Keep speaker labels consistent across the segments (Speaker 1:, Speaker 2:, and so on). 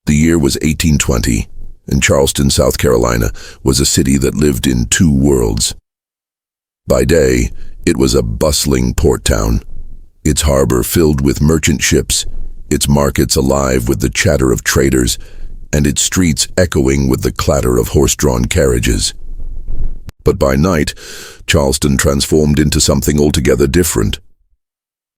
Speaker 1: The year was 1820, and Charleston, South Carolina, was a city that lived in two worlds. By day, it was a bustling port town, its harbor filled with merchant ships, its markets alive with the chatter of traders, and its streets echoing with the clatter of horse-drawn carriages. But by night, Charleston transformed into something altogether different.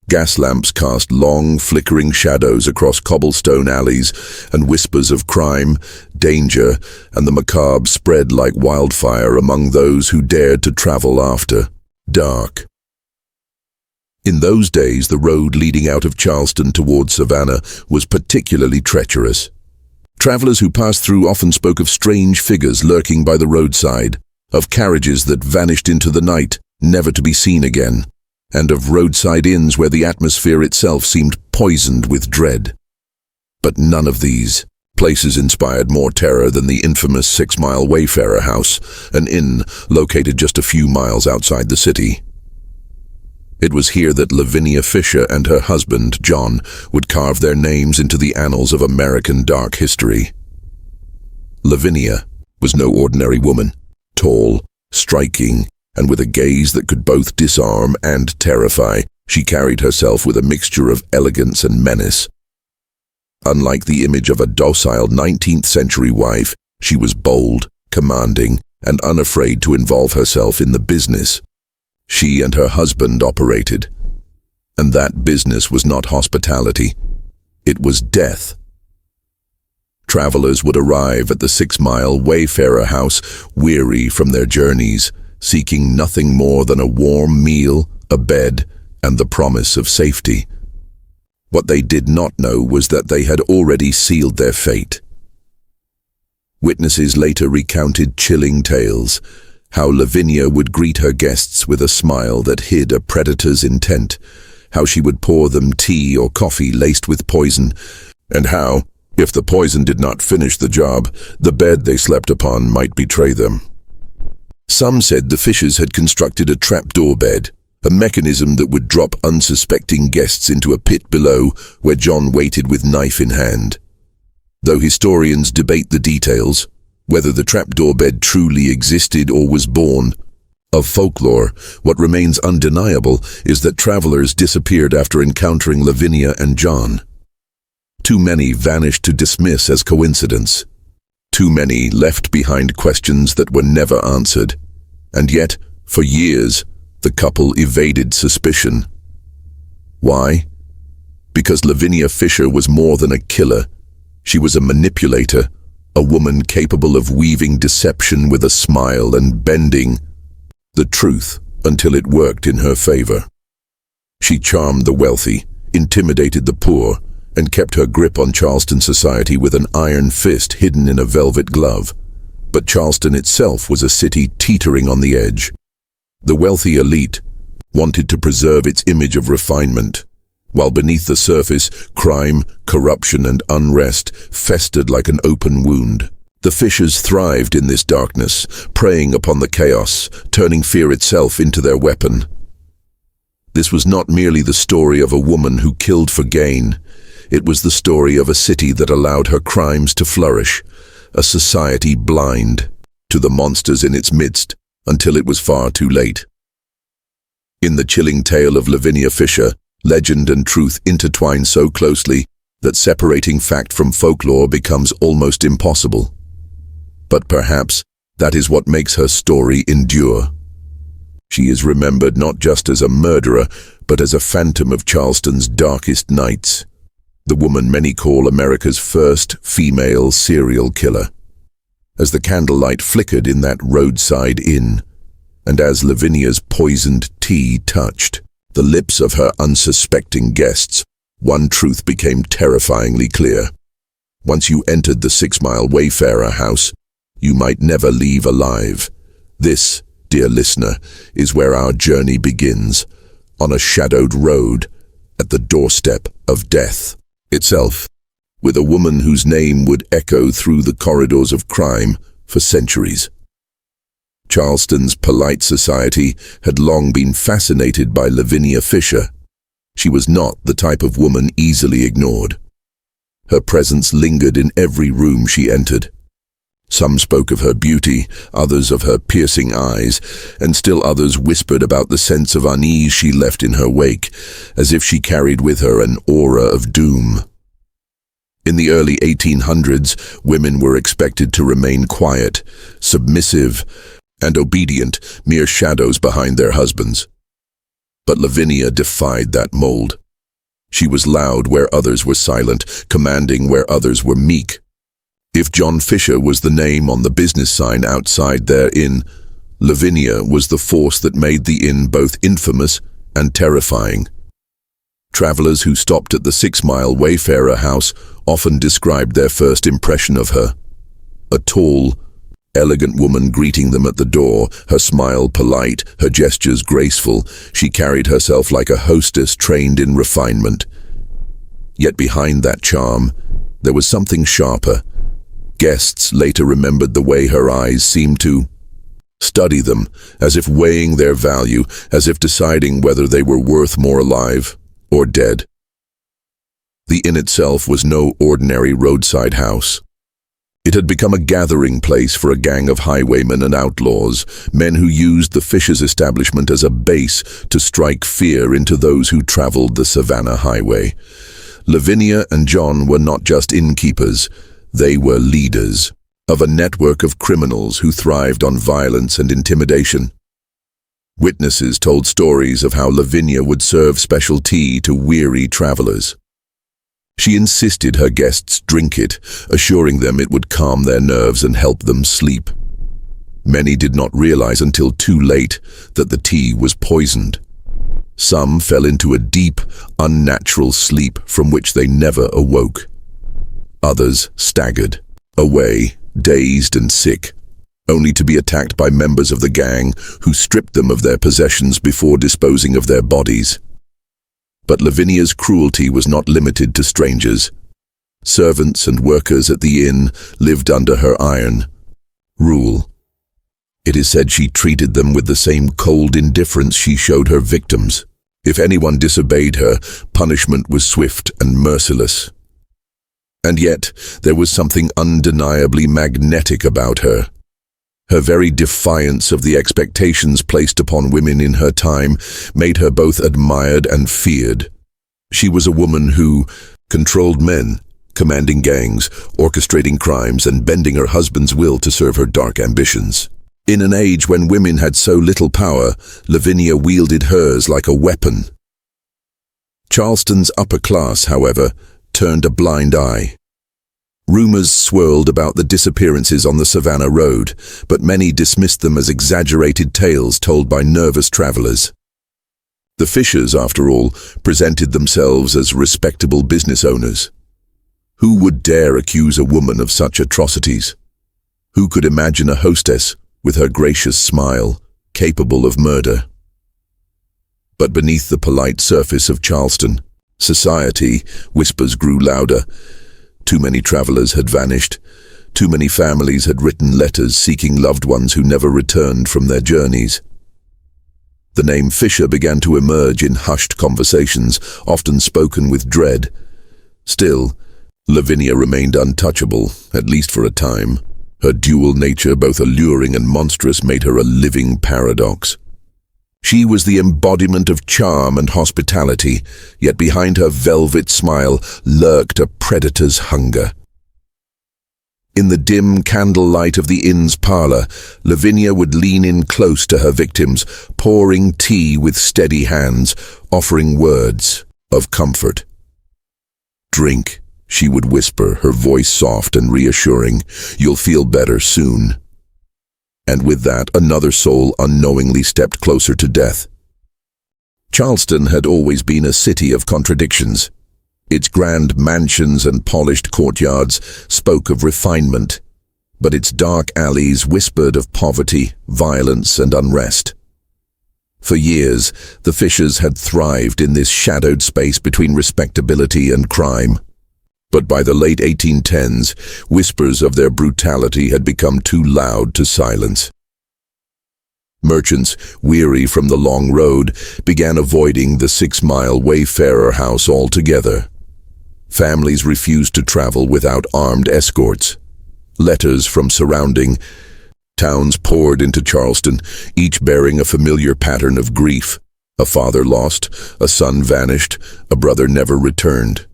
Speaker 1: Gas lamps cast long, flickering shadows across cobblestone alleys, and whispers of crime, danger, and the macabre spread like wildfire among those who dared to travel after dark. In those days, the road leading out of Charleston toward Savannah was particularly treacherous. Travelers who passed through often spoke of strange figures lurking by the roadside, of carriages that vanished into the night, never to be seen again, and of roadside inns where the atmosphere itself seemed poisoned with dread. But none of these places inspired more terror than the infamous 6 Mile Wayfarer House, an inn located just a few miles outside the city. It was here that Lavinia Fisher and her husband, John, would carve their names into the annals of American dark history. Lavinia was no ordinary woman, tall, striking, and with a gaze that could both disarm and terrify. She carried herself with a mixture of elegance and menace. Unlike the image of a docile 19th-century wife, she was bold, commanding, and unafraid to involve herself in the business she and her husband operated. And that business was not hospitality. It was death. Travelers would arrive at the 6 Mile Wayfarer House, weary from their journeys, seeking nothing more than a warm meal, a bed, and the promise of safety. What they did not know was that they had already sealed their fate. Witnesses later recounted chilling tales, how Lavinia would greet her guests with a smile that hid a predator's intent, how she would pour them tea or coffee laced with poison, and how, if the poison did not finish the job, the bed they slept upon might betray them. Some said the Fishers had constructed a trapdoor bed, a mechanism that would drop unsuspecting guests into a pit below where John waited with knife in hand. Though historians debate the details, whether the trapdoor bed truly existed or was born of folklore, what remains undeniable is that travelers disappeared after encountering Lavinia and John. Too many vanished to dismiss as coincidence. Too many left behind questions that were never answered. And yet, for years, the couple evaded suspicion. Why? Because Lavinia Fisher was more than a killer. She was a manipulator, a woman capable of weaving deception with a smile and bending the truth until it worked in her favor. She charmed the wealthy, intimidated the poor, and kept her grip on Charleston society with an iron fist hidden in a velvet glove. But Charleston itself was a city teetering on the edge. The wealthy elite wanted to preserve its image of refinement, while beneath the surface, crime, corruption, and unrest festered like an open wound. The Fishers thrived in this darkness, preying upon the chaos, turning fear itself into their weapon. This was not merely the story of a woman who killed for gain. It was the story of a city that allowed her crimes to flourish, a society blind to the monsters in its midst until it was far too late. In the chilling tale of Lavinia Fisher, legend and truth intertwine so closely that separating fact from folklore becomes almost impossible. But perhaps that is what makes her story endure. She is remembered not just as a murderer, but as a phantom of Charleston's darkest nights. The woman many call America's first female serial killer. As the candlelight flickered in that roadside inn, and as Lavinia's poisoned tea touched the lips of her unsuspecting guests, one truth became terrifyingly clear. Once you entered the 6 Mile Wayfarer House, you might never leave alive. This, dear listener, is where our journey begins, on a shadowed road, at the doorstep of death itself, with a woman whose name would echo through the corridors of crime for centuries. Charleston's polite society had long been fascinated by Lavinia Fisher. She was not the type of woman easily ignored. Her presence lingered in every room she entered. Some spoke of her beauty, others of her piercing eyes, and still others whispered about the sense of unease she left in her wake, as if she carried with her an aura of doom. In the early 1800s, women were expected to remain quiet, submissive, and obedient, mere shadows behind their husbands. But Lavinia defied that mold. She was loud where others were silent, commanding where others were meek. If John Fisher was the name on the business sign outside their inn, Lavinia was the force that made the inn both infamous and terrifying. Travelers who stopped at the 6 Mile Wayfarer House often described their first impression of her. A tall, elegant woman greeting them at the door, her smile polite, her gestures graceful. She carried herself like a hostess trained in refinement. Yet behind that charm, there was something sharper. Guests later remembered the way her eyes seemed to study them, as if weighing their value, as if deciding whether they were worth more alive or dead. The inn itself was no ordinary roadside house. It had become a gathering place for a gang of highwaymen and outlaws, men who used the Fishers' establishment as a base to strike fear into those who traveled the Savannah Highway. Lavinia and John were not just innkeepers. They were leaders of a network of criminals who thrived on violence and intimidation. Witnesses told stories of how Lavinia would serve special tea to weary travelers. She insisted her guests drink it, assuring them it would calm their nerves and help them sleep. Many did not realize until too late that the tea was poisoned. Some fell into a deep, unnatural sleep from which they never awoke. Others staggered, away, dazed and sick, only to be attacked by members of the gang who stripped them of their possessions before disposing of their bodies. But Lavinia's cruelty was not limited to strangers. Servants and workers at the inn lived under her iron rule. It is said she treated them with the same cold indifference she showed her victims. If anyone disobeyed her, punishment was swift and merciless. And yet, there was something undeniably magnetic about her. Her very defiance of the expectations placed upon women in her time made her both admired and feared. She was a woman who controlled men, commanding gangs, orchestrating crimes, and bending her husband's will to serve her dark ambitions. In an age when women had so little power, Lavinia wielded hers like a weapon. Charleston's upper class, however, turned a blind eye. Rumors swirled about the disappearances on the Savannah Road, but many dismissed them as exaggerated tales told by nervous travelers. The Fishers, after all, presented themselves as respectable business owners. Who would dare accuse a woman of such atrocities? Who could imagine a hostess, with her gracious smile, capable of murder? But beneath the polite surface of Charleston society, whispers grew louder. Too many travelers had vanished. Too many families had written letters seeking loved ones who never returned from their journeys. The name Fisher began to emerge in hushed conversations, often spoken with dread. Still, Lavinia remained untouchable, at least for a time. Her dual nature, both alluring and monstrous, made her a living paradox. She was the embodiment of charm and hospitality, yet behind her velvet smile lurked a predator's hunger. In the dim candlelight of the inn's parlor, Lavinia would lean in close to her victims, pouring tea with steady hands, offering words of comfort. "Drink," she would whisper, her voice soft and reassuring. "You'll feel better soon." And with that, another soul unknowingly stepped closer to death. Charleston had always been a city of contradictions. Its grand mansions and polished courtyards spoke of refinement, but its dark alleys whispered of poverty, violence, and unrest. For years, the Fishers had thrived in this shadowed space between respectability and crime. But by the late 1810s, whispers of their brutality had become too loud to silence. Merchants, weary from the long road, began avoiding the 6 Mile Wayfarer House altogether. Families refused to travel without armed escorts. Letters from surrounding towns poured into Charleston, each bearing a familiar pattern of grief. A father lost, a son vanished, a brother never returned.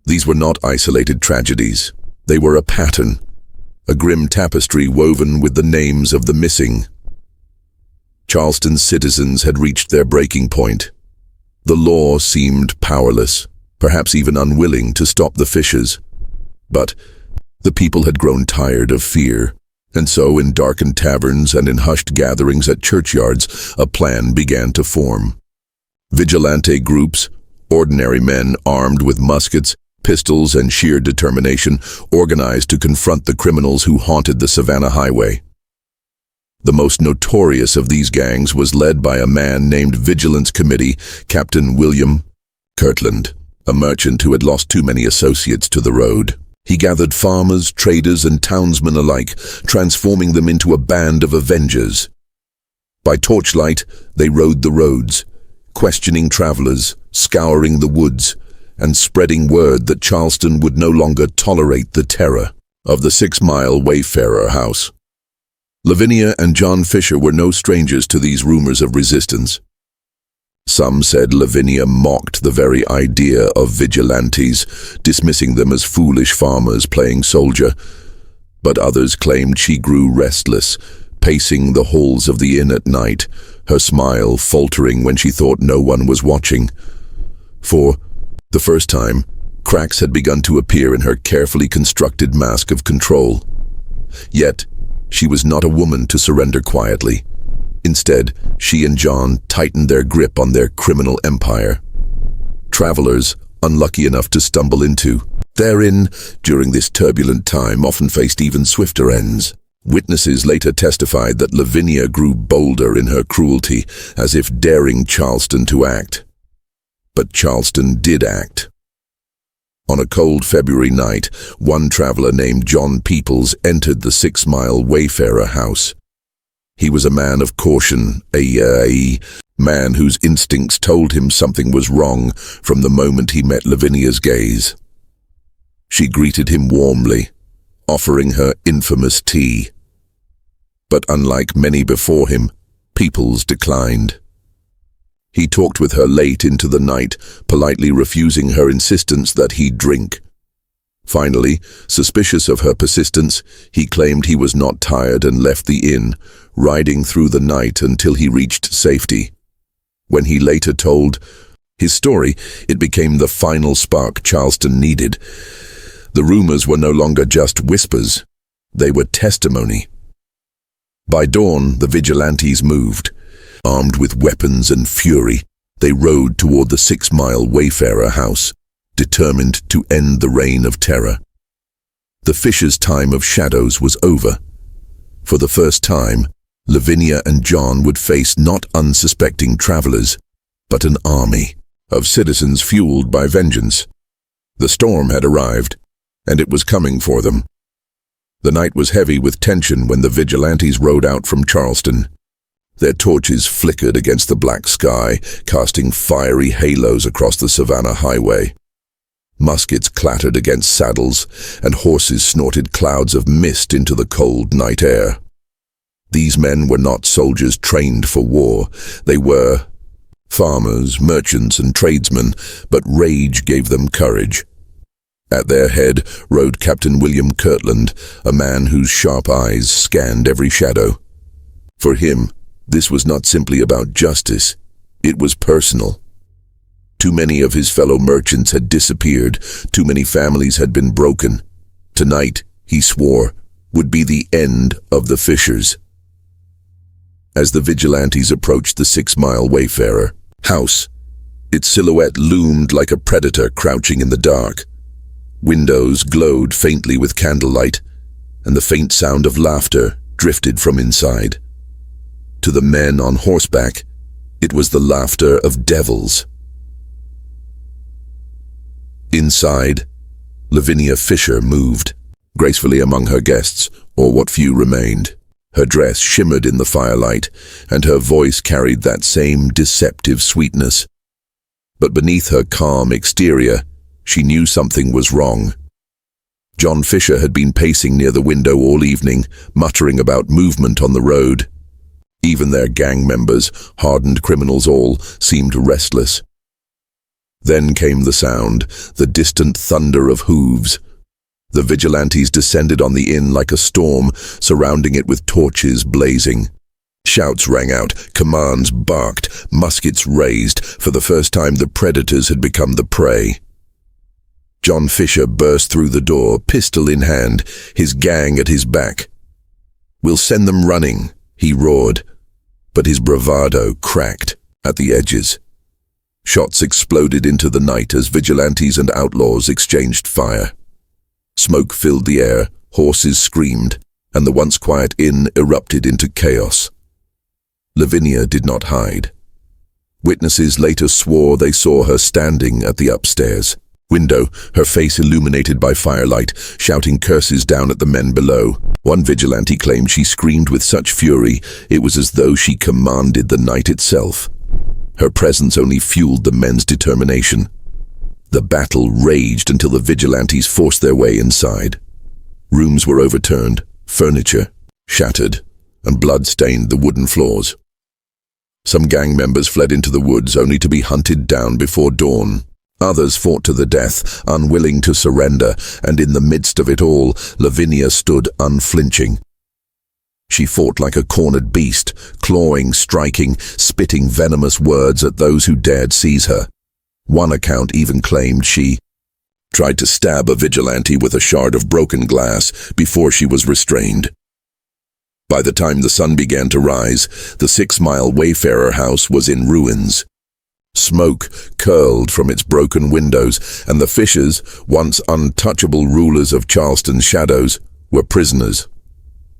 Speaker 1: These were not isolated tragedies. They were a pattern, a grim tapestry woven with the names of the missing. Charleston's citizens had reached their breaking point. The law seemed powerless, perhaps even unwilling to stop the Fishers. But the people had grown tired of fear, and so in darkened taverns and in hushed gatherings at churchyards, a plan began to form. Vigilante groups, ordinary men armed with muskets, pistols, and sheer determination, organized to confront the criminals who haunted the Savannah Highway. The most notorious of these gangs was led by a man named Vigilance Committee Captain William Kirtland, a merchant who had lost too many associates to the road. He gathered farmers, traders, and townsmen alike, transforming them into a band of avengers. By torchlight, they rode the roads, questioning travelers, scouring the woods, and spreading word that Charleston would no longer tolerate the terror of the 6 Mile Wayfarer House. Lavinia and John Fisher were no strangers to these rumors of resistance. Some said Lavinia mocked the very idea of vigilantes, dismissing them as foolish farmers playing soldier, but others claimed she grew restless, pacing the halls of the inn at night, her smile faltering when she thought no one was watching. For the first time, cracks had begun to appear in her carefully constructed mask of control. Yet, she was not a woman to surrender quietly. Instead, she and John tightened their grip on their criminal empire. Travelers, unlucky enough to stumble into therein during this turbulent time, often faced even swifter ends. Witnesses later testified that Lavinia grew bolder in her cruelty, as if daring Charleston to act. But Charleston did act. On a cold February night, one traveler named John Peoples entered the 6 Mile Wayfarer House. He was a man of caution, a man whose instincts told him something was wrong from the moment he met Lavinia's gaze. She greeted him warmly, offering her infamous tea. But unlike many before him, Peoples declined. He talked with her late into the night, politely refusing her insistence that he drink. Finally, suspicious of her persistence, he claimed he was not tired and left the inn, riding through the night until he reached safety. When he later told his story, it became the final spark Charleston needed. The rumors were no longer just whispers, they were testimony. By dawn, the vigilantes moved. Armed with weapons and fury, they rode toward the 6 Mile Wayfarer House, determined to end the reign of terror. The Fishers' time of shadows was over. For the first time, Lavinia and John would face not unsuspecting travelers, but an army of citizens fueled by vengeance. The storm had arrived, and it was coming for them. The night was heavy with tension when the vigilantes rode out from Charleston. Their torches flickered against the black sky, casting fiery halos across the Savannah Highway. Muskets clattered against saddles, and horses snorted clouds of mist into the cold night air. These men were not soldiers trained for war. They were farmers, merchants, and tradesmen, but rage gave them courage. At their head rode Captain William Kirtland, a man whose sharp eyes scanned every shadow. For him, this was not simply about justice, it was personal. Too many of his fellow merchants had disappeared, too many families had been broken. Tonight, he swore, would be the end of the Fishers. As the vigilantes approached the 6 Mile Wayfarer House, its silhouette loomed like a predator crouching in the dark. Windows glowed faintly with candlelight, and the faint sound of laughter drifted from inside. To the men on horseback, it was the laughter of devils. Inside, Lavinia Fisher moved, gracefully among her guests, or what few remained. Her dress shimmered in the firelight, and her voice carried that same deceptive sweetness. But beneath her calm exterior, She knew something was wrong. John Fisher had been pacing near the window all evening, muttering about movement on the road. Even their gang members, hardened criminals all, seemed restless. Then came the sound, the distant thunder of hooves. The vigilantes descended on the inn like a storm, surrounding it with torches blazing. Shouts rang out, commands barked, muskets raised. For the first time the predators had become the prey. John Fisher burst through the door, pistol in hand, his gang at his back. "We'll send them running," he roared, but his bravado cracked at the edges. Shots exploded into the night as vigilantes and outlaws exchanged fire. Smoke filled the air, horses screamed, and the once quiet inn erupted into chaos. Lavinia did not hide. Witnesses later swore they saw her standing at the upstairs window, her face illuminated by firelight, shouting curses down at the men below. One vigilante claimed she screamed with such fury it was as though she commanded the night itself. Her presence only fueled the men's determination. The battle raged until the vigilantes forced their way inside. Rooms were overturned, furniture shattered, and blood stained the wooden floors. Some gang members fled into the woods only to be hunted down before dawn. Others fought to the death, unwilling to surrender, and in the midst of it all, Lavinia stood unflinching. She fought like a cornered beast, clawing, striking, spitting venomous words at those who dared seize her. One account even claimed she tried to stab a vigilante with a shard of broken glass before she was restrained. By the time the sun began to rise, the 6 Mile Wayfarer House was in ruins. Smoke curled from its broken windows, and the Fishers, once untouchable rulers of Charleston's shadows, were prisoners.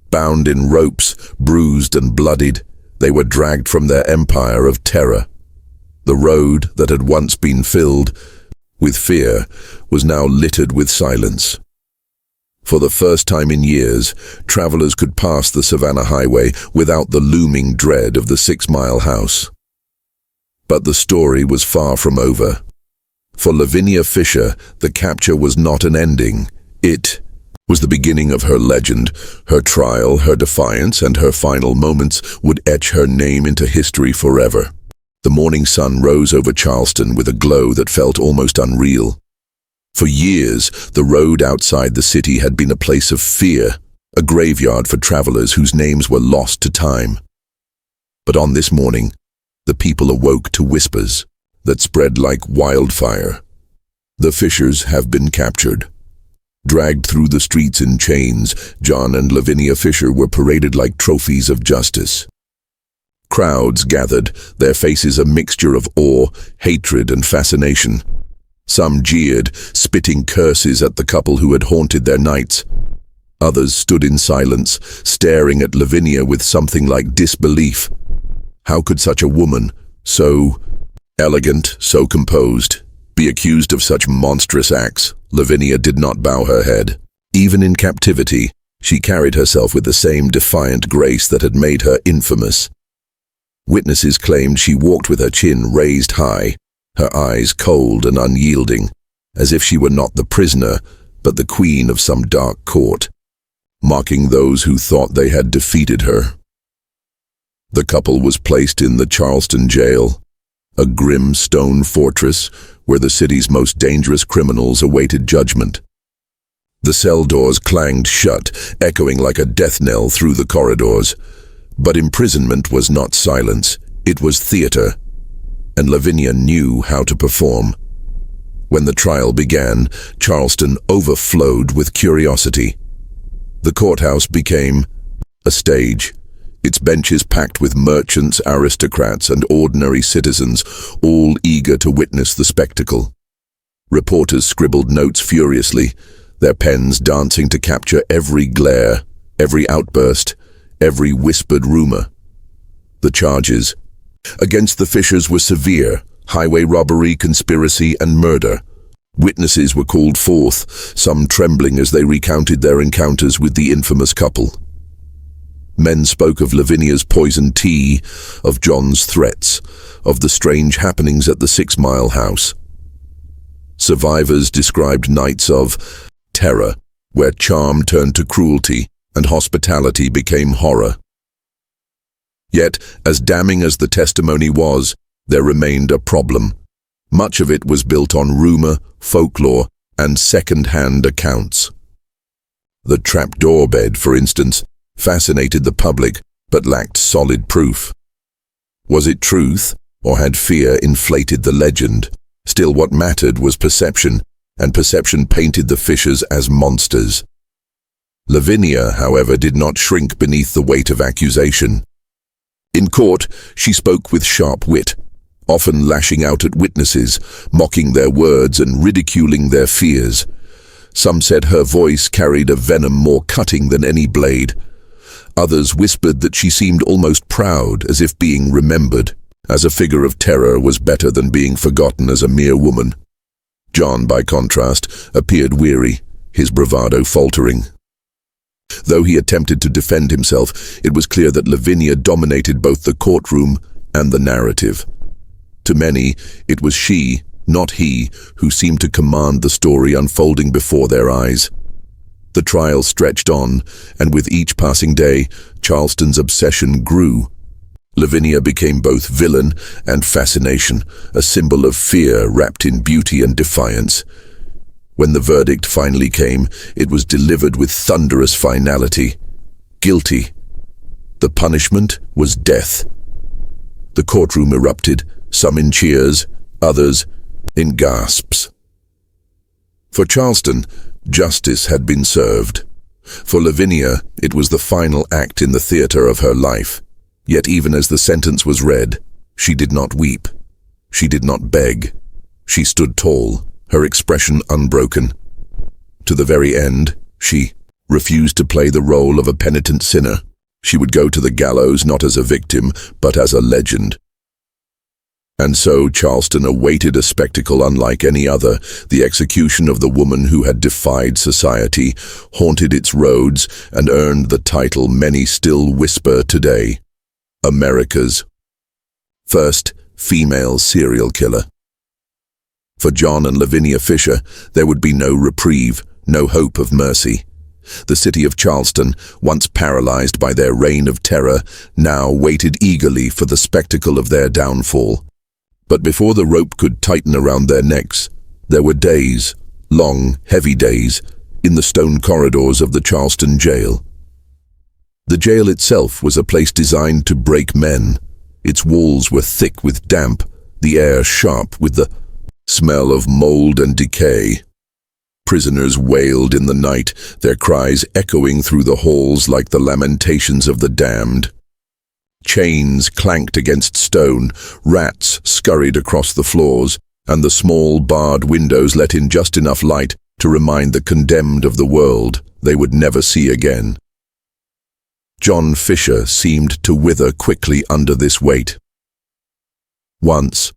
Speaker 1: Bound in ropes, bruised and bloodied, they were dragged from their empire of terror. The road that had once been filled with fear was now littered with silence. For the first time in years, travelers could pass the Savannah Highway without the looming dread of the 6 Mile House. But the story was far from over. For Lavinia Fisher, the capture was not an ending. It was the beginning of her legend. Her trial, her defiance, and her final moments would etch her name into history forever. The morning sun rose over Charleston with a glow that felt almost unreal. For years, the road outside the city had been a place of fear, a graveyard for travelers whose names were lost to time. But on this morning, the people awoke to whispers that spread like wildfire. The Fishers have been captured. Dragged through the streets in chains, John and Lavinia Fisher were paraded like trophies of justice. Crowds gathered, their faces a mixture of awe, hatred, and fascination. Some jeered, spitting curses at the couple who had haunted their nights. Others stood in silence, staring at Lavinia with something like disbelief. How could such a woman, so elegant, so composed, be accused of such monstrous acts? Lavinia did not bow her head. Even in captivity, she carried herself with the same defiant grace that had made her infamous. Witnesses claimed she walked with her chin raised high, her eyes cold and unyielding, as if she were not the prisoner, but the queen of some dark court, mocking those who thought they had defeated her. The couple was placed in the Charleston Jail, a grim stone fortress where the city's most dangerous criminals awaited judgment. The cell doors clanged shut, echoing like a death knell through the corridors. But imprisonment was not silence, it was theater, and Lavinia knew how to perform. When the trial began, Charleston overflowed with curiosity. The courthouse became a stage, its benches packed with merchants, aristocrats, and ordinary citizens, all eager to witness the spectacle. Reporters scribbled notes furiously, their pens dancing to capture every glare, every outburst, every whispered rumor. The charges against the Fishers were severe: highway robbery, conspiracy, and murder. Witnesses were called forth, some trembling as they recounted their encounters with the infamous couple. Men spoke of Lavinia's poisoned tea, of John's threats, of the strange happenings at the 6 Mile House. Survivors described nights of terror, where charm turned to cruelty and hospitality became horror. Yet, as damning as the testimony was, there remained a problem. Much of it was built on rumor, folklore, and second-hand accounts. The trapdoor bed, for instance, fascinated the public but lacked solid proof. Was it truth, or had fear inflated the legend? Still, what mattered was perception, and perception painted the Fishers as monsters. Lavinia, however, did not shrink beneath the weight of accusation. In court, she spoke with sharp wit, often lashing out at witnesses, mocking their words and ridiculing their fears. Some said her voice carried a venom more cutting than any blade. Others whispered that she seemed almost proud, as if being remembered, as a figure of terror was better than being forgotten as a mere woman. John, by contrast, appeared weary, his bravado faltering. Though he attempted to defend himself, it was clear that Lavinia dominated both the courtroom and the narrative. To many, it was she, not he, who seemed to command the story unfolding before their eyes. The trial stretched on, and with each passing day, Charleston's obsession grew. Lavinia became both villain and fascination, a symbol of fear wrapped in beauty and defiance. When the verdict finally came, it was delivered with thunderous finality. Guilty. The punishment was death. The courtroom erupted, some in cheers, others in gasps. For Charleston, justice had been served. For Lavinia, it was the final act in the theater of her life. Yet even as the sentence was read, she did not weep. She did not beg. She stood tall, her expression unbroken. To the very end, she refused to play the role of a penitent sinner. She would go to the gallows not as a victim, but as a legend. And so Charleston awaited a spectacle unlike any other, the execution of the woman who had defied society, haunted its roads, and earned the title many still whisper today: America's first female serial killer. For John and Lavinia Fisher, there would be no reprieve, no hope of mercy. The city of Charleston, once paralyzed by their reign of terror, now waited eagerly for the spectacle of their downfall. But before the rope could tighten around their necks, there were days, long, heavy days, in the stone corridors of the Charleston Jail. The jail itself was a place designed to break men. Its walls were thick with damp, the air sharp with the smell of mold and decay. Prisoners wailed in the night, their cries echoing through the halls like the lamentations of the damned. Chains clanked against stone, rats scurried across the floors, and the small barred windows let in just enough light to remind the condemned of the world they would never see again. John Fisher seemed to wither quickly under this weight. Once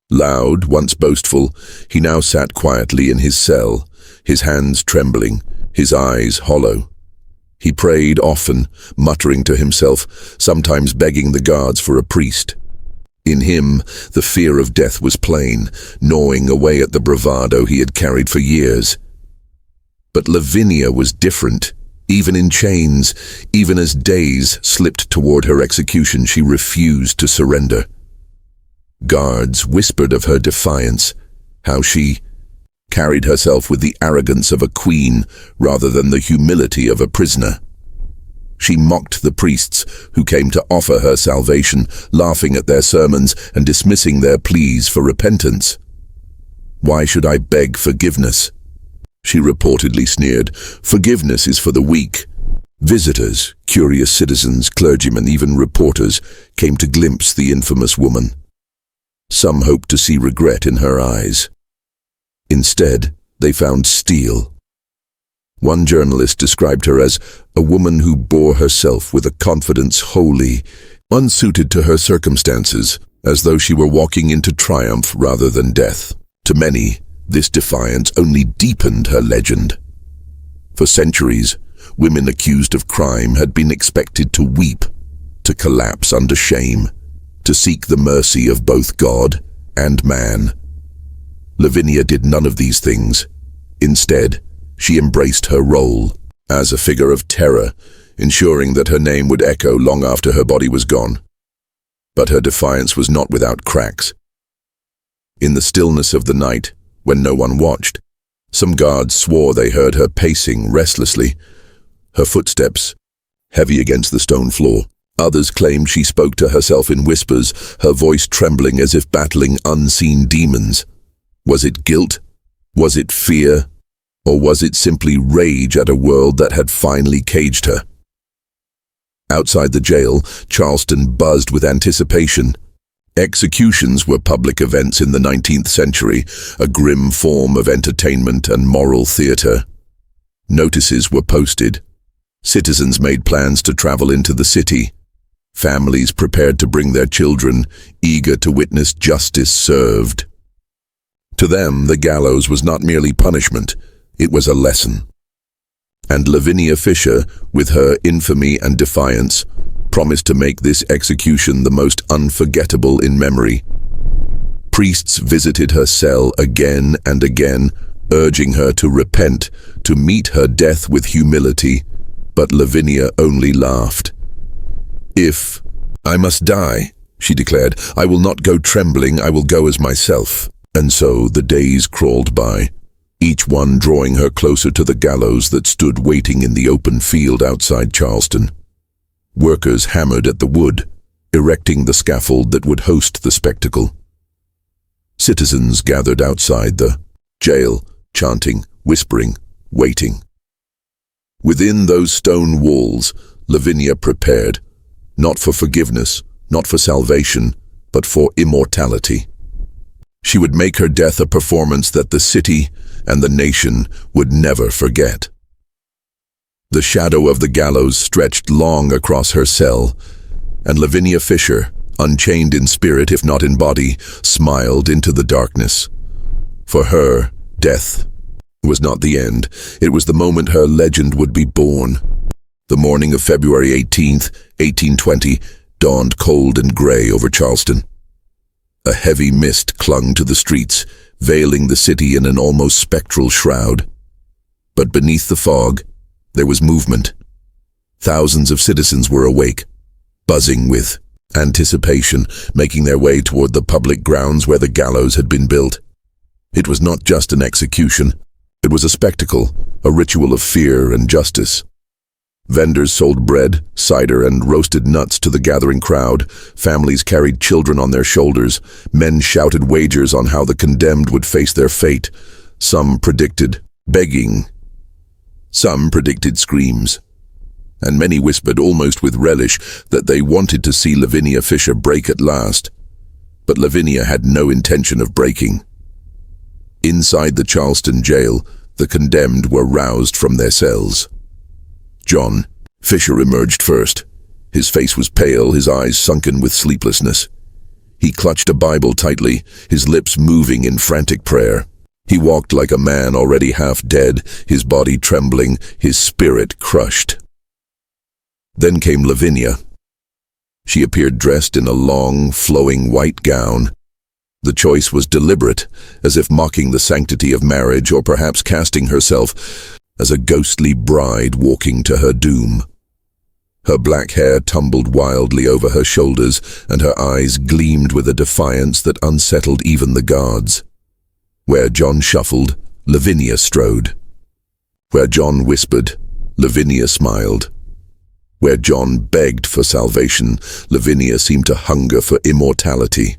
Speaker 1: loud, once boastful, he now sat quietly in his cell, his hands trembling, his eyes hollow. He prayed often, muttering to himself, sometimes begging the guards for a priest. In him, the fear of death was plain, gnawing away at the bravado he had carried for years. But Lavinia was different. Even in chains, even as days slipped toward her execution, she refused to surrender. Guards whispered of her defiance, how she carried herself with the arrogance of a queen rather than the humility of a prisoner. She mocked the priests who came to offer her salvation, laughing at their sermons and dismissing their pleas for repentance. "Why should I beg forgiveness?" she reportedly sneered. "Forgiveness is for the weak." Visitors, curious citizens, clergymen, even reporters, came to glimpse the infamous woman. Some hoped to see regret in her eyes. Instead, they found steel. One journalist described her as a woman who bore herself with a confidence wholly unsuited to her circumstances, as though she were walking into triumph rather than death. To many, this defiance only deepened her legend. For centuries, women accused of crime had been expected to weep, to collapse under shame, to seek the mercy of both God and man. Lavinia did none of these things. Instead, she embraced her role as a figure of terror, ensuring that her name would echo long after her body was gone. But her defiance was not without cracks. In the stillness of the night, when no one watched, some guards swore they heard her pacing restlessly, her footsteps heavy against the stone floor. Others claimed she spoke to herself in whispers, her voice trembling as if battling unseen demons. Was it guilt? Was it fear? Or was it simply rage at a world that had finally caged her? Outside the jail, Charleston buzzed with anticipation. Executions were public events in the 19th century, a grim form of entertainment and moral theater. Notices were posted. Citizens made plans to travel into the city. Families prepared to bring their children, eager to witness justice served. To them, the gallows was not merely punishment, it was a lesson. And Lavinia Fisher, with her infamy and defiance, promised to make this execution the most unforgettable in memory. Priests visited her cell again and again, urging her to repent, to meet her death with humility, but Lavinia only laughed. "If I must die," she declared, "I will not go trembling, I will go as myself." And so the days crawled by, each one drawing her closer to the gallows that stood waiting in the open field outside Charleston. Workers hammered at the wood, erecting the scaffold that would host the spectacle. Citizens gathered outside the jail, chanting, whispering, waiting. Within those stone walls, Lavinia prepared, not for forgiveness, not for salvation, but for immortality. She would make her death a performance that the city and the nation would never forget. The shadow of the gallows stretched long across her cell, and Lavinia Fisher, unchained in spirit if not in body, smiled into the darkness. For her, death was not the end. It was the moment her legend would be born. The morning of February 18th, 1820, dawned cold and gray over Charleston. A heavy mist clung to the streets, veiling the city in an almost spectral shroud. But beneath the fog, there was movement. Thousands of citizens were awake, buzzing with anticipation, making their way toward the public grounds where the gallows had been built. It was not just an execution. It was a spectacle, a ritual of fear and justice. Vendors sold bread, cider, and roasted nuts to the gathering crowd. Families carried children on their shoulders. Men shouted wagers on how the condemned would face their fate. Some predicted begging. Some predicted screams. And many whispered, almost with relish, that they wanted to see Lavinia Fisher break at last. But Lavinia had no intention of breaking. Inside the Charleston jail, the condemned were roused from their cells. John Fisher emerged first. His face was pale, his eyes sunken with sleeplessness. He clutched a Bible tightly, his lips moving in frantic prayer. He walked like a man already half dead, his body trembling, his spirit crushed. Then came Lavinia. She appeared dressed in a long, flowing white gown. The choice was deliberate, as if mocking the sanctity of marriage or perhaps casting herself as a ghostly bride walking to her doom. Her black hair tumbled wildly over her shoulders, and her eyes gleamed with a defiance that unsettled even the guards. Where John shuffled, Lavinia strode. Where John whispered, Lavinia smiled. Where John begged for salvation, Lavinia seemed to hunger for immortality.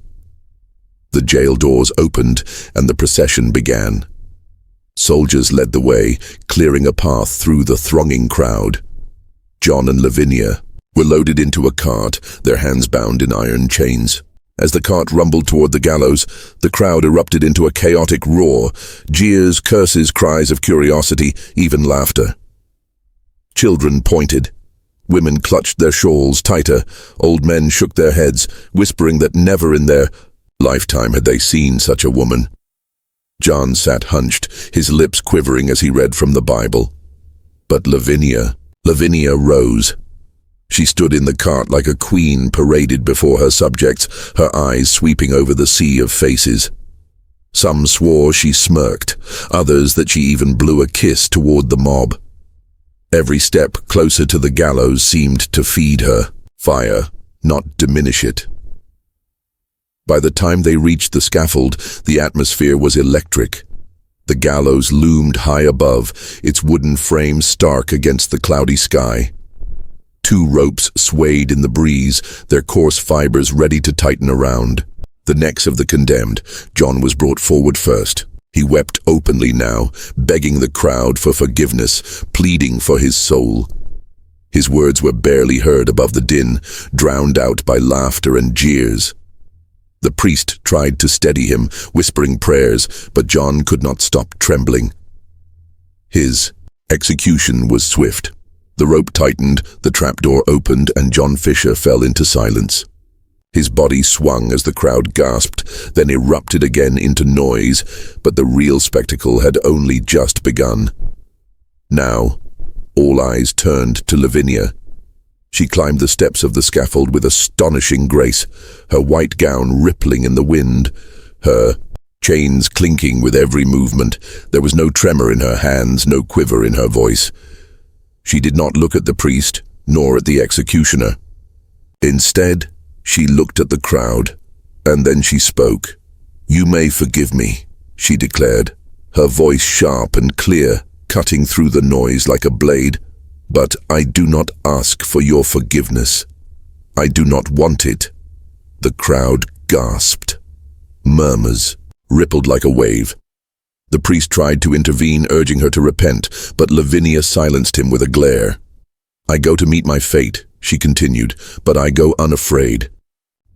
Speaker 1: The jail doors opened, and the procession began. Soldiers led the way, clearing a path through the thronging crowd. John and Lavinia were loaded into a cart, their hands bound in iron chains. As the cart rumbled toward the gallows, the crowd erupted into a chaotic roar, jeers, curses, cries of curiosity, even laughter. Children pointed. Women clutched their shawls tighter. Old men shook their heads, whispering that never in their lifetime had they seen such a woman. John sat hunched, his lips quivering as he read from the Bible. But Lavinia rose. She stood in the cart like a queen paraded before her subjects, her eyes sweeping over the sea of faces. Some swore she smirked, others that she even blew a kiss toward the mob. Every step closer to the gallows seemed to feed her fire, not diminish it. By the time they reached the scaffold, the atmosphere was electric. The gallows loomed high above, its wooden frame stark against the cloudy sky. Two ropes swayed in the breeze, their coarse fibers ready to tighten around. The necks of the condemned. John was brought forward first. He wept openly now, begging the crowd for forgiveness, pleading for his soul. His words were barely heard above the din, drowned out by laughter and jeers. The priest tried to steady him, whispering prayers, but John could not stop trembling. His execution was swift. The rope tightened, the trapdoor opened, and John Fisher fell into silence. His body swung as the crowd gasped, then erupted again into noise, but the real spectacle had only just begun. Now, all eyes turned to Lavinia. She climbed the steps of the scaffold with astonishing grace, her white gown rippling in the wind, her chains clinking with every movement. There was no tremor in her hands, no quiver in her voice. She did not look at the priest, nor at the executioner. Instead, she looked at the crowd, and then she spoke. "You may forgive me," she declared, her voice sharp and clear, cutting through the noise like a blade. "But I do not ask for your forgiveness. I do not want it." The crowd gasped. Murmurs rippled like a wave. The priest tried to intervene, urging her to repent, but Lavinia silenced him with a glare. "I go to meet my fate," she continued, "but I go unafraid.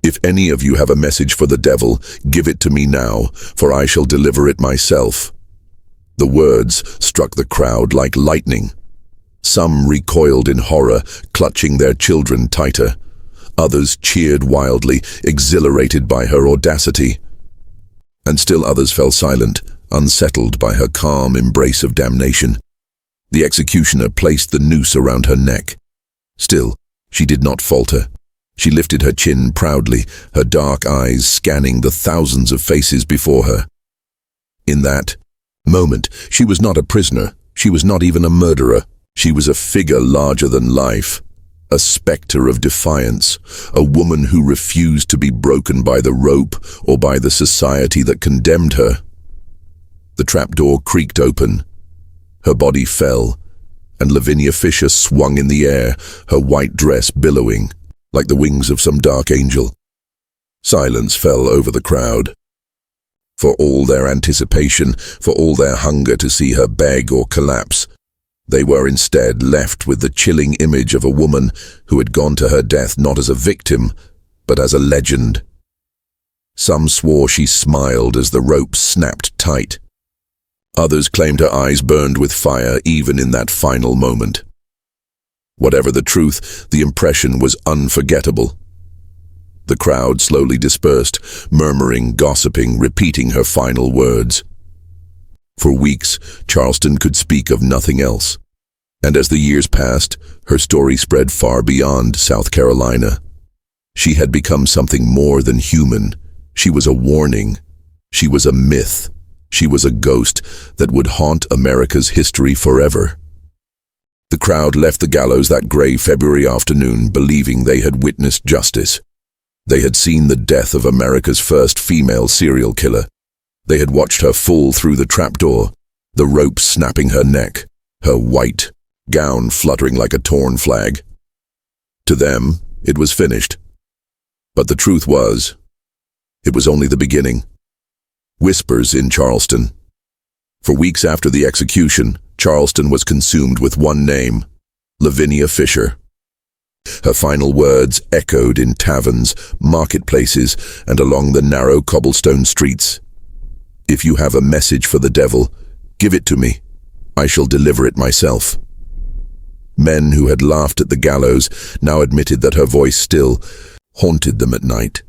Speaker 1: If any of you have a message for the devil, give it to me now, for I shall deliver it myself." The words struck the crowd like lightning. Some recoiled in horror, clutching their children tighter. Others cheered wildly, exhilarated by her audacity. And still others fell silent, unsettled by her calm embrace of damnation. The executioner placed the noose around her neck. Still, she did not falter. She lifted her chin proudly, her dark eyes scanning the thousands of faces before her. In that moment, she was not a prisoner. She was not even a murderer. She was a figure larger than life, a specter of defiance, a woman who refused to be broken by the rope or by the society that condemned her. The trapdoor creaked open. Her body fell, and Lavinia Fisher swung in the air, her white dress billowing, like the wings of some dark angel. Silence fell over the crowd. For all their anticipation, for all their hunger to see her beg or collapse, they were instead left with the chilling image of a woman who had gone to her death not as a victim, but as a legend. Some swore she smiled as the rope snapped tight. Others claimed her eyes burned with fire even in that final moment. Whatever the truth, the impression was unforgettable. The crowd slowly dispersed, murmuring, gossiping, repeating her final words. For weeks, Charleston could speak of nothing else. And as the years passed, her story spread far beyond South Carolina. She had become something more than human. She was a warning. She was a myth. She was a ghost that would haunt America's history forever. The crowd left the gallows that gray February afternoon, believing they had witnessed justice. They had seen the death of America's first female serial killer. They had watched her fall through the trapdoor, the rope snapping her neck, her white gown fluttering like a torn flag. To them, it was finished. But the truth was, it was only the beginning. Whispers in Charleston. For weeks after the execution, Charleston was consumed with one name, Lavinia Fisher. Her final words echoed in taverns, marketplaces, and along the narrow cobblestone streets. "If you have a message for the devil, give it to me. I shall deliver it myself." Men who had laughed at the gallows now admitted that her voice still haunted them at night.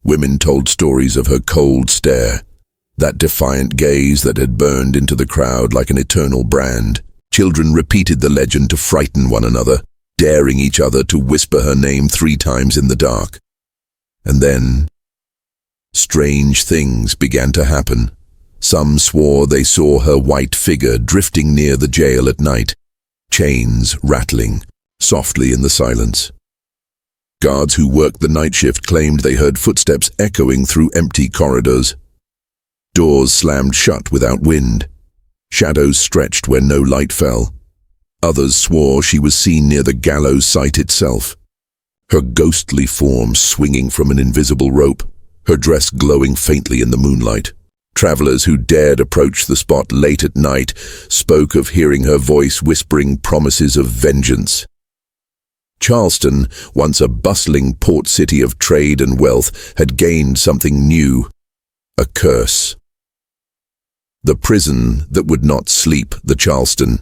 Speaker 1: Women told stories of her cold stare, that defiant gaze that had burned into the crowd like an eternal brand. Children repeated the legend to frighten one another, daring each other to whisper her name 3 times in the dark. And then Strange things began to happen. Some swore they saw her white figure drifting near the jail at night, chains rattling softly in the silence. Guards who worked the night shift claimed they heard footsteps echoing through empty corridors. Doors slammed shut without wind. Shadows stretched where no light fell. Others swore she was seen near the gallows site itself, her ghostly form swinging from an invisible rope, her dress glowing faintly in the moonlight. Travelers who dared approach the spot late at night spoke of hearing her voice whispering promises of vengeance. Charleston, once a bustling port city of trade and wealth, had gained something new: a curse. The prison that would not sleep, the Charleston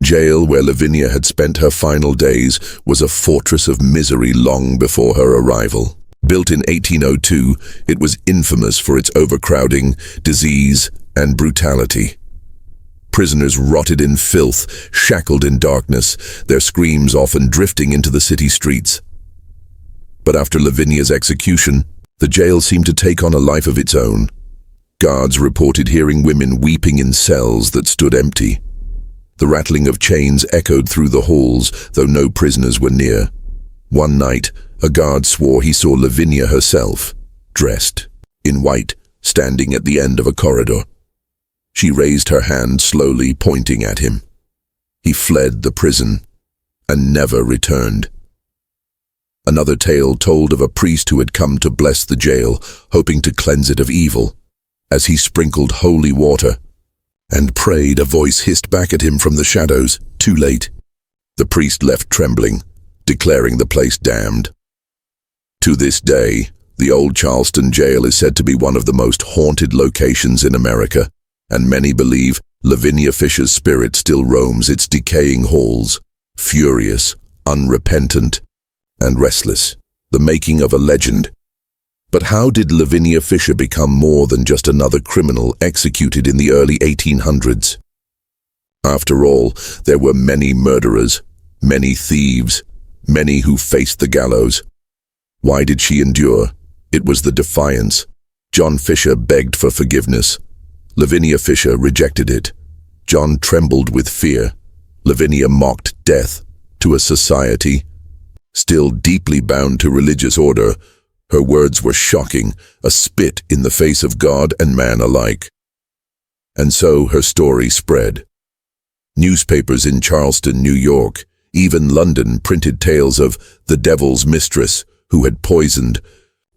Speaker 1: Jail, where Lavinia had spent her final days, was a fortress of misery long before her arrival. Built in 1802, it was infamous for its overcrowding, disease, and brutality. Prisoners rotted in filth, shackled in darkness, their screams often drifting into the city streets. But after Lavinia's execution, the jail seemed to take on a life of its own. Guards reported hearing women weeping in cells that stood empty. The rattling of chains echoed through the halls, though no prisoners were near. One night, a guard swore he saw Lavinia herself, dressed in white, standing at the end of a corridor. She raised her hand slowly, pointing at him. He fled the prison and never returned. Another tale told of a priest who had come to bless the jail, hoping to cleanse it of evil. As he sprinkled holy water and prayed, a voice hissed back at him from the shadows, "Too late." The priest left trembling, declaring the place damned. To this day, the Old Charleston Jail is said to be one of the most haunted locations in America, and many believe Lavinia Fisher's spirit still roams its decaying halls, furious, unrepentant, and restless, the making of a legend. But how did Lavinia Fisher become more than just another criminal executed in the early 1800s? After all, there were many murderers, many thieves, many who faced the gallows. Why did she endure? It was the defiance. John Fisher begged for forgiveness. Lavinia Fisher rejected it. John trembled with fear. Lavinia mocked death to a society still deeply bound to religious order. Her words were shocking, a spit in the face of God and man alike. And so her story spread. Newspapers in Charleston, New York, even London, printed tales of the devil's mistress who had poisoned.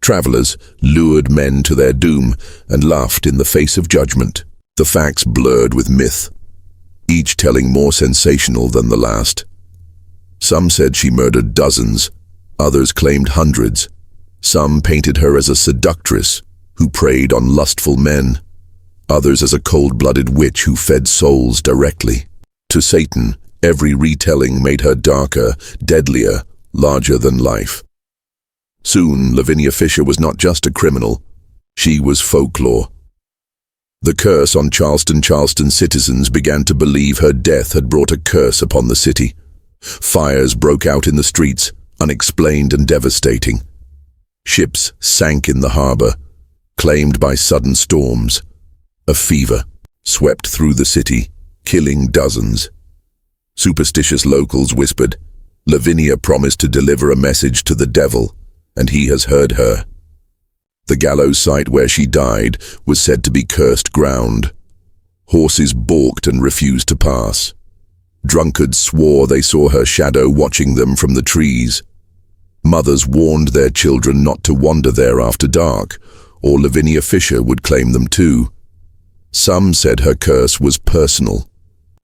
Speaker 1: Travelers lured men to their doom and laughed in the face of judgment. The facts blurred with myth, each telling more sensational than the last. Some said she murdered dozens, others claimed hundreds. Some painted her as a seductress who preyed on lustful men, others as a cold-blooded witch who fed souls directly. To Satan, every retelling made her darker, deadlier, larger than life. Soon, Lavinia Fisher was not just a criminal, she was folklore. The curse on Charleston citizens began to believe her death had brought a curse upon the city. Fires broke out in the streets, unexplained and devastating. Ships sank in the harbor, claimed by sudden storms. A fever swept through the city, killing dozens. Superstitious locals whispered, Lavinia promised to deliver a message to the devil, and he has heard her. The gallows site where she died was said to be cursed ground. Horses balked and refused to pass. Drunkards swore they saw her shadow watching them from the trees. Mothers warned their children not to wander there after dark, or Lavinia Fisher would claim them too. Some said her curse was personal.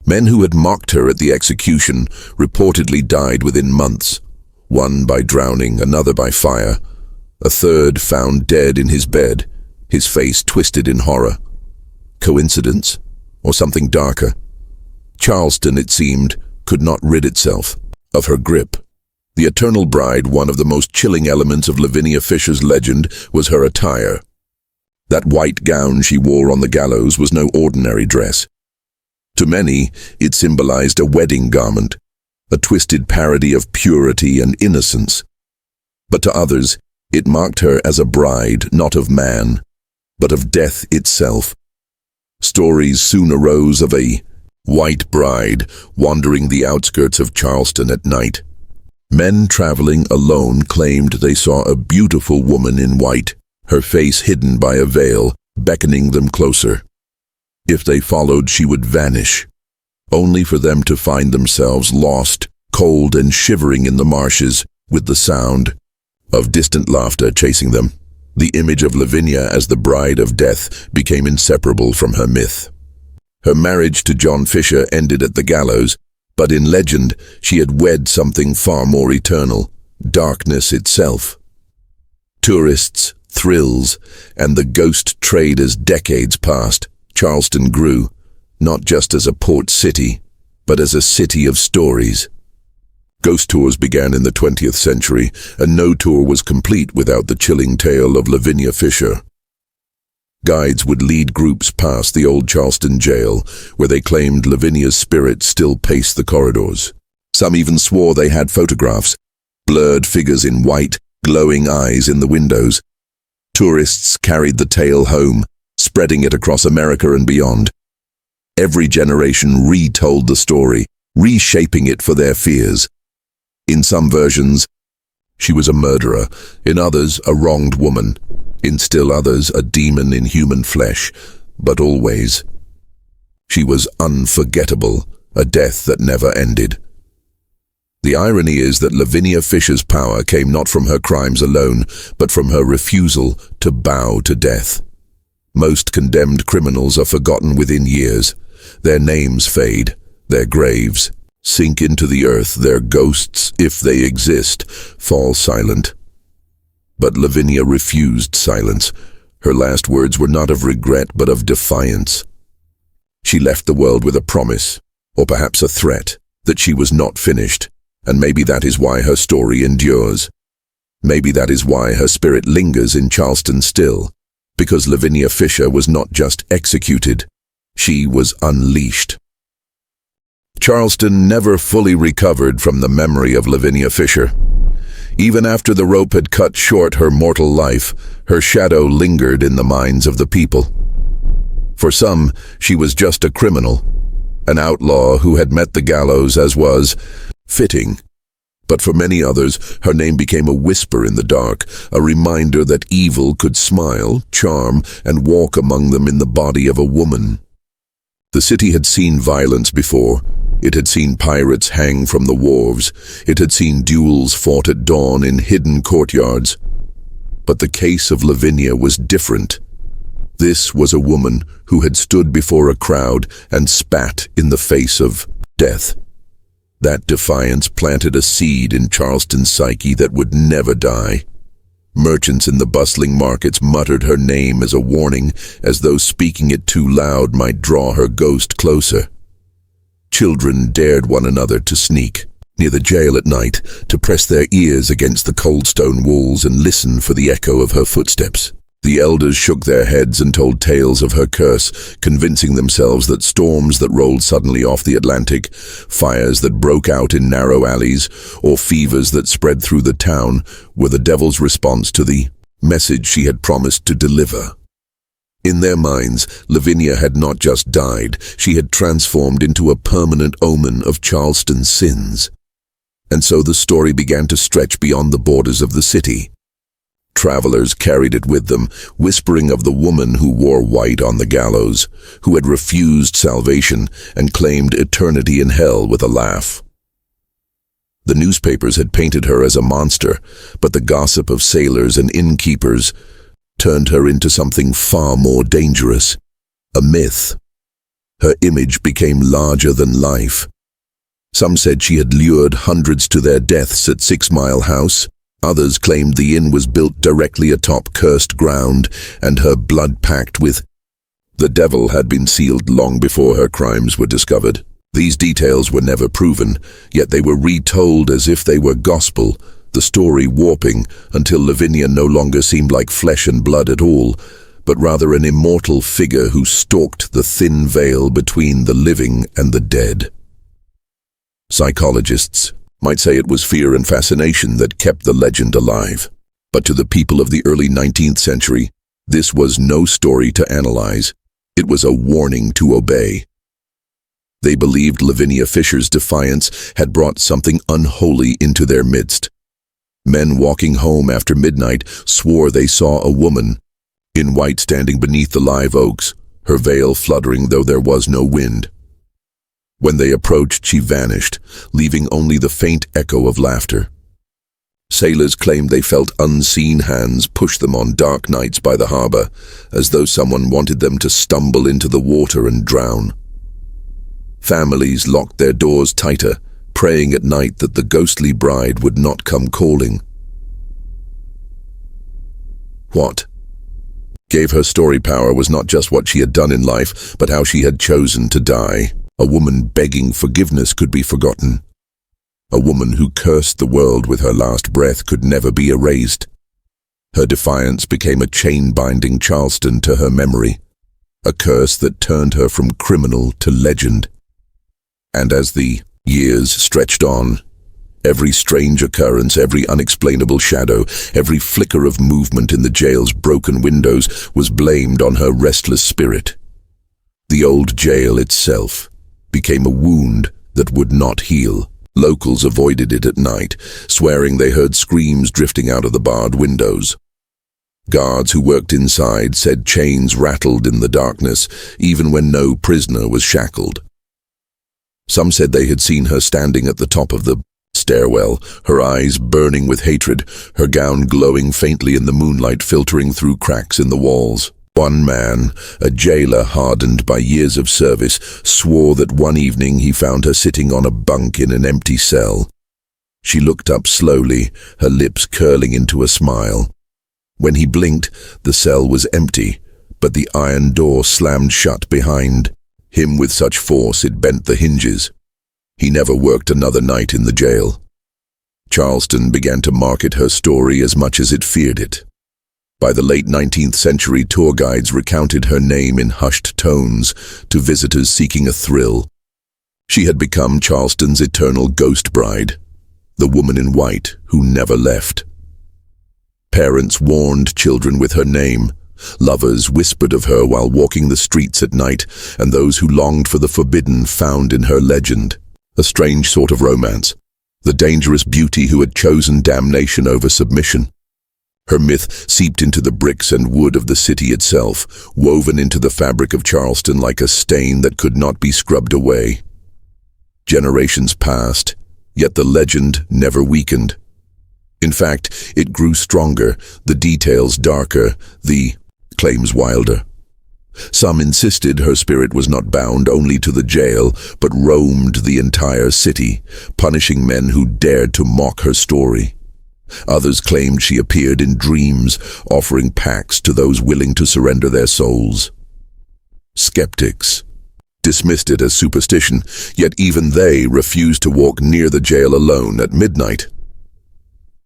Speaker 1: Men who had mocked her at the execution reportedly died within months, one by drowning, another by fire. A third found dead in his bed, his face twisted in horror. Coincidence? Or something darker? Charleston, it seemed, could not rid itself of her grip. The Eternal Bride, one of the most chilling elements of Lavinia Fisher's legend, was her attire. That white gown she wore on the gallows was no ordinary dress. To many, it symbolized a wedding garment, a twisted parody of purity and innocence. But to others, It marked her as a bride, not of man, but of death itself. Stories soon arose of a white bride wandering the outskirts of Charleston at night. Men traveling alone claimed they saw a beautiful woman in white, her face hidden by a veil, beckoning them closer. If they followed, she would vanish, only for them to find themselves lost, cold and shivering in the marshes, with the sound of distant laughter chasing them. The image of Lavinia as the bride of death became inseparable from her myth. Her marriage to John Fisher ended at the gallows, but in legend she had wed something far more eternal, darkness itself. Tourists, thrills, and the ghost trade. As decades passed, Charleston grew, not just as a port city, but as a city of stories. Ghost tours began in the 20th century, and no tour was complete without the chilling tale of Lavinia Fisher. Guides would lead groups past the Old Charleston Jail, where they claimed Lavinia's spirit still paced the corridors. Some even swore they had photographs, blurred figures in white, glowing eyes in the windows. Tourists carried the tale home, spreading it across America and beyond. Every generation retold the story, reshaping it for their fears. In some versions, she was a murderer, in others, a wronged woman, in still others, a demon in human flesh, but always, she was unforgettable, a death that never ended. The irony is that Lavinia Fisher's power came not from her crimes alone, but from her refusal to bow to death. Most condemned criminals are forgotten within years. Their names fade, their graves sink into the earth, their ghosts, if they exist, fall silent. But Lavinia refused silence. Her last words were not of regret, but of defiance. She left the world with a promise, or perhaps a threat, that she was not finished, and maybe that is why her story endures. Maybe that is why her spirit lingers in Charleston still, because Lavinia Fisher was not just executed, she was unleashed. Charleston never fully recovered from the memory of Lavinia Fisher. Even after the rope had cut short her mortal life, her shadow lingered in the minds of the people. For some, she was just a criminal, an outlaw who had met the gallows, as was fitting. But for many others, her name became a whisper in the dark, a reminder that evil could smile, charm, and walk among them in the body of a woman. The city had seen violence before. It had seen pirates hang from the wharves. It had seen duels fought at dawn in hidden courtyards. But the case of Lavinia was different. This was a woman who had stood before a crowd and spat in the face of death. That defiance planted a seed in Charleston's psyche that would never die. Merchants in the bustling markets muttered her name as a warning, as though speaking it too loud might draw her ghost closer. Children dared one another to sneak near the jail at night, to press their ears against the cold stone walls and listen for the echo of her footsteps. The elders shook their heads and told tales of her curse, convincing themselves that storms that rolled suddenly off the Atlantic, fires that broke out in narrow alleys, or fevers that spread through the town were the devil's response to the message she had promised to deliver. In their minds, Lavinia had not just died, she had transformed into a permanent omen of Charleston's sins. And so the story began to stretch beyond the borders of the city. Travelers carried it with them, whispering of the woman who wore white on the gallows, who had refused salvation and claimed eternity in hell with a laugh. The newspapers had painted her as a monster, but the gossip of sailors and innkeepers turned her into something far more dangerous, a myth. Her image became larger than life. Some said she had lured hundreds to their deaths at 6 Mile House. Others claimed the inn was built directly atop cursed ground, and her blood packed with the devil had been sealed long before her crimes were discovered. These details were never proven, yet they were retold as if they were gospel, the story warping until Lavinia no longer seemed like flesh and blood at all, but rather an immortal figure who stalked the thin veil between the living and the dead. Psychologists might say it was fear and fascination that kept the legend alive. But to the people of the early 19th century, this was no story to analyze. It was a warning to obey. They believed Lavinia Fisher's defiance had brought something unholy into their midst. Men walking home after midnight swore they saw a woman in white standing beneath the live oaks, her veil fluttering though there was no wind. When they approached, she vanished, leaving only the faint echo of laughter. Sailors claimed they felt unseen hands push them on dark nights by the harbor, as though someone wanted them to stumble into the water and drown. Families locked their doors tighter, praying at night that the ghostly bride would not come calling. What gave her story power was not just what she had done in life, but how she had chosen to die. A woman begging forgiveness could be forgotten. A woman who cursed the world with her last breath could never be erased. Her defiance became a chain-binding Charleston to her memory, a curse that turned her from criminal to legend. And as the years stretched on, every strange occurrence, every unexplainable shadow, every flicker of movement in the jail's broken windows was blamed on her restless spirit. The old jail itself became a wound that would not heal. Locals avoided it at night, swearing they heard screams drifting out of the barred windows. Guards who worked inside said chains rattled in the darkness, even when no prisoner was shackled. Some said they had seen her standing at the top of the stairwell, her eyes burning with hatred, her gown glowing faintly in the moonlight filtering through cracks in the walls. One man, a jailer hardened by years of service, swore that one evening he found her sitting on a bunk in an empty cell. She looked up slowly, her lips curling into a smile. When he blinked, the cell was empty, but the iron door slammed shut behind him with such force it bent the hinges. He never worked another night in the jail. Charleston began to market her story as much as it feared it. By the late 19th century, tour guides recounted her name in hushed tones to visitors seeking a thrill. She had become Charleston's eternal ghost bride, the woman in white who never left. Parents warned children with her name. Lovers whispered of her while walking the streets at night, and those who longed for the forbidden found in her legend a strange sort of romance, the dangerous beauty who had chosen damnation over submission. Her myth seeped into the bricks and wood of the city itself, woven into the fabric of Charleston like a stain that could not be scrubbed away. Generations passed, yet the legend never weakened. In fact, it grew stronger, the details darker, the claims wilder. Some insisted her spirit was not bound only to the jail, but roamed the entire city, punishing men who dared to mock her story. Others claimed she appeared in dreams, offering pacts to those willing to surrender their souls. Skeptics dismissed it as superstition, yet even they refused to walk near the jail alone at midnight.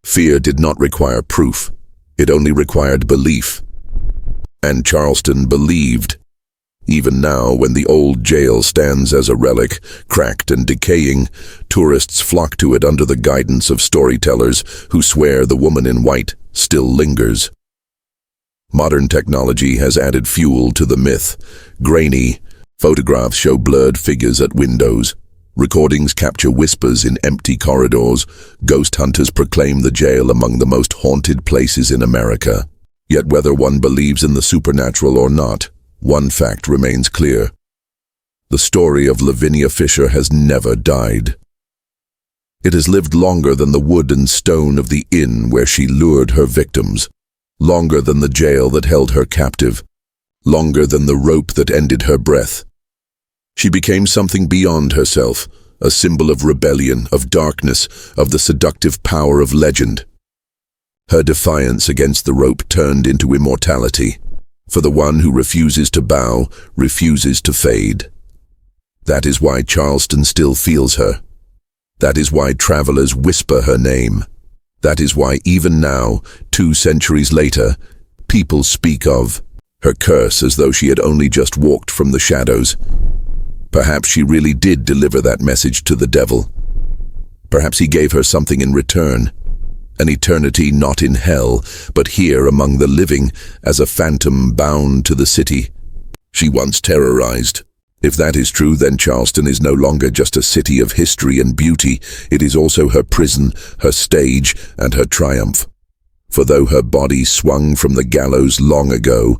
Speaker 1: Fear did not require proof, it only required belief. And Charleston believed. Even now, when the old jail stands as a relic, cracked and decaying, tourists flock to it under the guidance of storytellers who swear the woman in white still lingers. Modern technology has added fuel to the myth. Grainy photographs show blurred figures at windows. Recordings capture whispers in empty corridors. Ghost hunters proclaim the jail among the most haunted places in America. Yet whether one believes in the supernatural or not, one fact remains clear. The story of Lavinia Fisher has never died. It has lived longer than the wood and stone of the inn where she lured her victims, longer than the jail that held her captive, longer than the rope that ended her breath. She became something beyond herself, a symbol of rebellion, of darkness, of the seductive power of legend. Her defiance against the rope turned into immortality. For the one who refuses to bow, refuses to fade. That is why Charleston still feels her. That is why travelers whisper her name. That is why even now, 2 centuries later, people speak of her curse as though she had only just walked from the shadows. Perhaps she really did deliver that message to the devil. Perhaps he gave her something in return. an eternity not in hell, but here among the living, as a phantom bound to the city she once terrorized. If that is true, then Charleston is no longer just a city of history and beauty, it is also her prison, her stage, and her triumph. For though her body swung from the gallows long ago,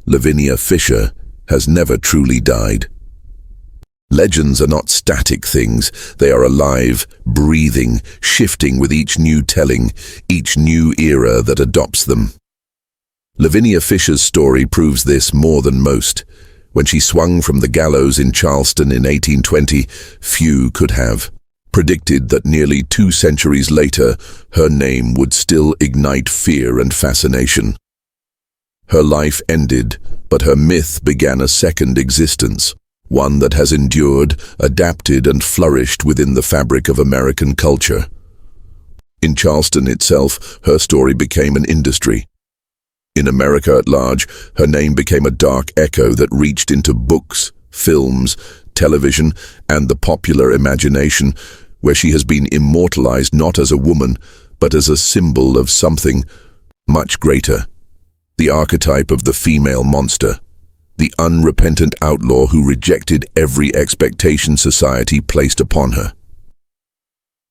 Speaker 1: Lavinia Fisher has never truly died. Legends are not static things, they are alive, breathing, shifting with each new telling, each new era that adopts them. Lavinia Fisher's story proves this more than most. When she swung from the gallows in Charleston in 1820, few could have predicted that nearly 2 centuries later, her name would still ignite fear and fascination. Her life ended, but her myth began a second existence, one that has endured, adapted, and flourished within the fabric of American culture. In Charleston itself, her story became an industry. In America at large, her name became a dark echo that reached into books, films, television, and the popular imagination, where she has been immortalized not as a woman, but as a symbol of something much greater. The archetype of the female monster, the unrepentant outlaw who rejected every expectation society placed upon her.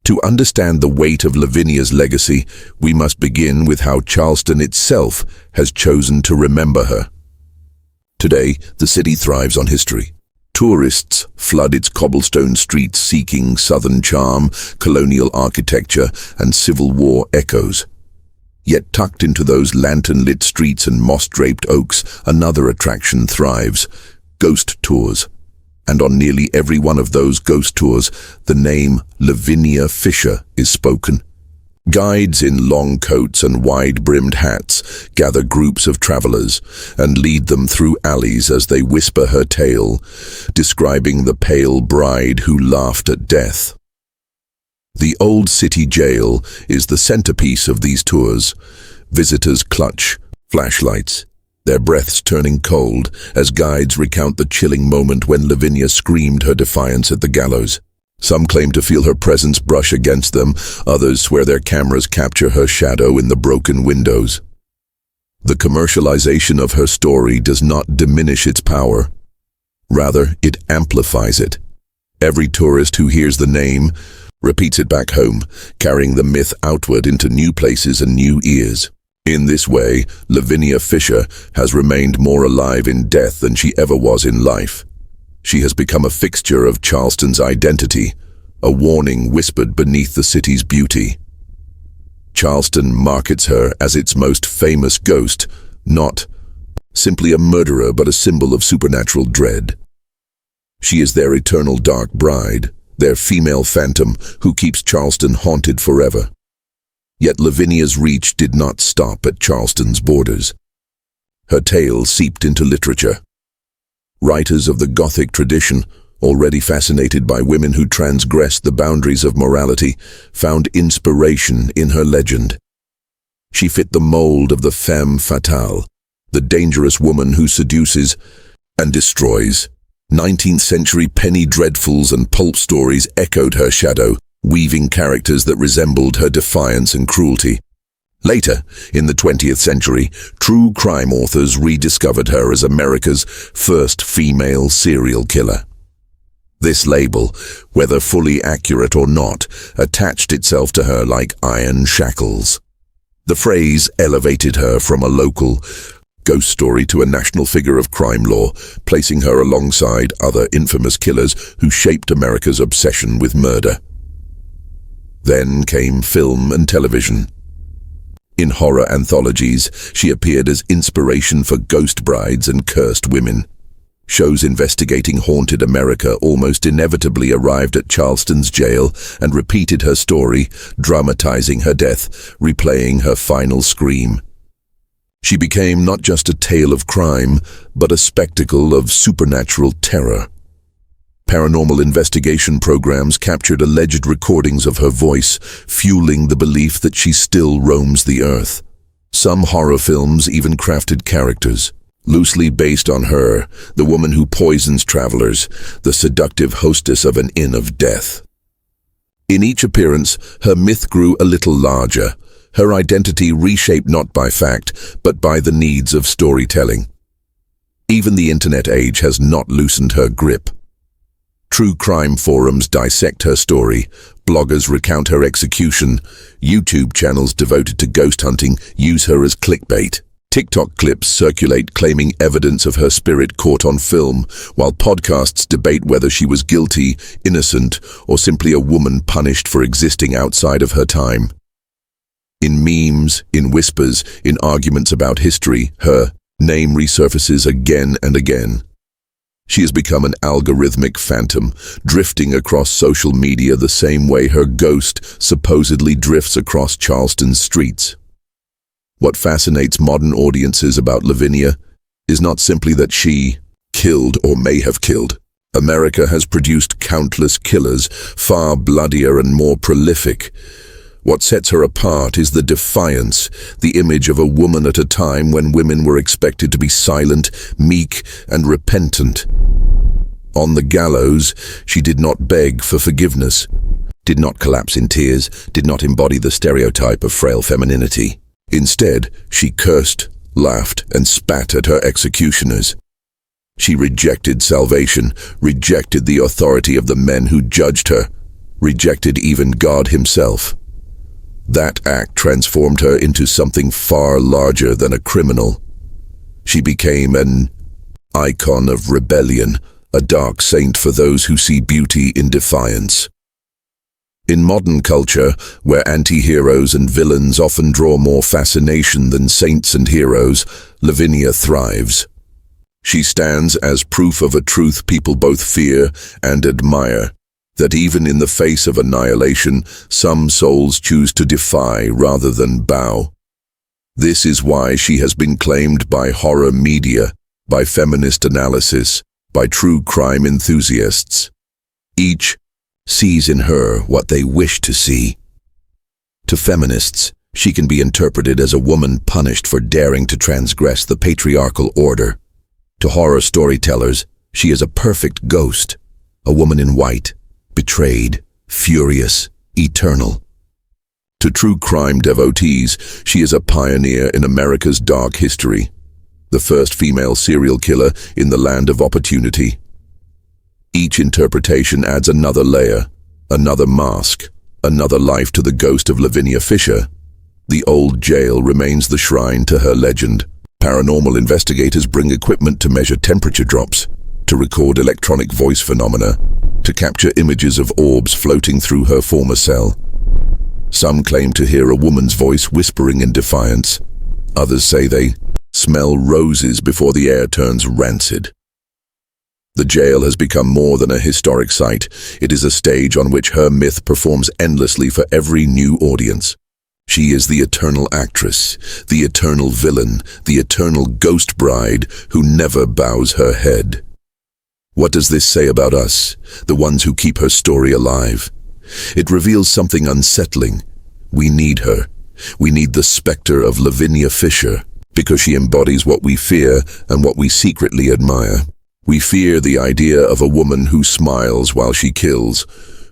Speaker 1: To understand the weight of Lavinia's legacy, we must begin with how Charleston itself has chosen to remember her. Today, the city thrives on history. Tourists flood its cobblestone streets seeking Southern charm, colonial architecture, and Civil War echoes. Yet tucked into those lantern-lit streets and moss-draped oaks, another attraction thrives: ghost tours. And on nearly every one of those ghost tours, the name Lavinia Fisher is spoken. Guides in long coats and wide-brimmed hats gather groups of travelers and lead them through alleys as they whisper her tale, describing the pale bride who laughed at death. The Old City Jail is the centerpiece of these tours. Visitors clutch flashlights, their breaths turning cold as guides recount the chilling moment when Lavinia screamed her defiance at the gallows. Some claim to feel her presence brush against them, others swear their cameras capture her shadow in the broken windows. The commercialization of her story does not diminish its power. Rather, it amplifies it. Every tourist who hears the name repeats it back home, carrying the myth outward into new places and new ears. In this way, Lavinia Fisher has remained more alive in death than she ever was in life. She has become a fixture of Charleston's identity, a warning whispered beneath the city's beauty. Charleston markets her as its most famous ghost, not simply a murderer but a symbol of supernatural dread. She is their eternal dark bride, their female phantom who keeps Charleston haunted forever. Yet Lavinia's reach did not stop at Charleston's borders. Her tale seeped into literature. Writers of the Gothic tradition, already fascinated by women who transgressed the boundaries of morality, found inspiration in her legend. She fit the mold of the femme fatale, the dangerous woman who seduces and destroys. 19th-century penny dreadfuls and pulp stories echoed her shadow, weaving characters that resembled her defiance and cruelty. Later, in the 20th century, true crime authors rediscovered her as America's first female serial killer. This label, whether fully accurate or not, attached itself to her like iron shackles. The phrase elevated her from a local ghost story to a national figure of crime lore, placing her alongside other infamous killers who shaped America's obsession with murder. Then came film and television. In horror anthologies, she appeared as inspiration for ghost brides and cursed women. Shows investigating haunted America almost inevitably arrived at Charleston's jail and repeated her story, dramatizing her death, replaying her final scream. She became not just a tale of crime, but a spectacle of supernatural terror. Paranormal investigation programs captured alleged recordings of her voice, fueling the belief that she still roams the earth. Some horror films even crafted characters, loosely based on her, the woman who poisons travelers, the seductive hostess of an inn of death. In each appearance, her myth grew a little larger, her identity reshaped not by fact, but by the needs of storytelling. Even the internet age has not loosened her grip. True crime forums dissect her story, bloggers recount her execution, YouTube channels devoted to ghost hunting use her as clickbait. TikTok clips circulate claiming evidence of her spirit caught on film, while podcasts debate whether she was guilty, innocent, or simply a woman punished for existing outside of her time. In memes, in whispers, in arguments about history, her name resurfaces again and again. She has become an algorithmic phantom, drifting across social media the same way her ghost supposedly drifts across Charleston's streets. What fascinates modern audiences about Lavinia is not simply that she killed or may have killed. America has produced countless killers, far bloodier and more prolific. What sets her apart is the defiance, the image of a woman at a time when women were expected to be silent, meek, and repentant. On the gallows, she did not beg for forgiveness, did not collapse in tears, did not embody the stereotype of frail femininity. Instead, she cursed, laughed, and spat at her executioners. She rejected salvation, rejected the authority of the men who judged her, rejected even God himself. That act transformed her into something far larger than a criminal. She became an icon of rebellion, a dark saint for those who see beauty in defiance. In modern culture, where anti-heroes and villains often draw more fascination than saints and heroes, Lavinia thrives. She stands as proof of a truth people both fear and admire, that even in the face of annihilation, some souls choose to defy rather than bow. This is why she has been claimed by horror media, by feminist analysis, by true crime enthusiasts. Each sees in her what they wish to see. To feminists, she can be interpreted as a woman punished for daring to transgress the patriarchal order. To horror storytellers, she is a perfect ghost, a woman in white, betrayed, furious, eternal. To true crime devotees, she is a pioneer in America's dark history, the first female serial killer in the land of opportunity. Each interpretation adds another layer, another mask, another life to the ghost of Lavinia Fisher. The old jail remains the shrine to her legend. Paranormal investigators bring equipment to measure temperature drops, to record electronic voice phenomena, to capture images of orbs floating through her former cell. Some claim to hear a woman's voice whispering in defiance. Others say they smell roses before the air turns rancid. The jail has become more than a historic site. It is a stage on which her myth performs endlessly for every new audience. She is the eternal actress, the eternal villain, the eternal ghost bride who never bows her head. What does this say about us, the ones who keep her story alive? It reveals something unsettling. We need her. We need the specter of Lavinia Fisher, because she embodies what we fear and what we secretly admire. We fear the idea of a woman who smiles while she kills,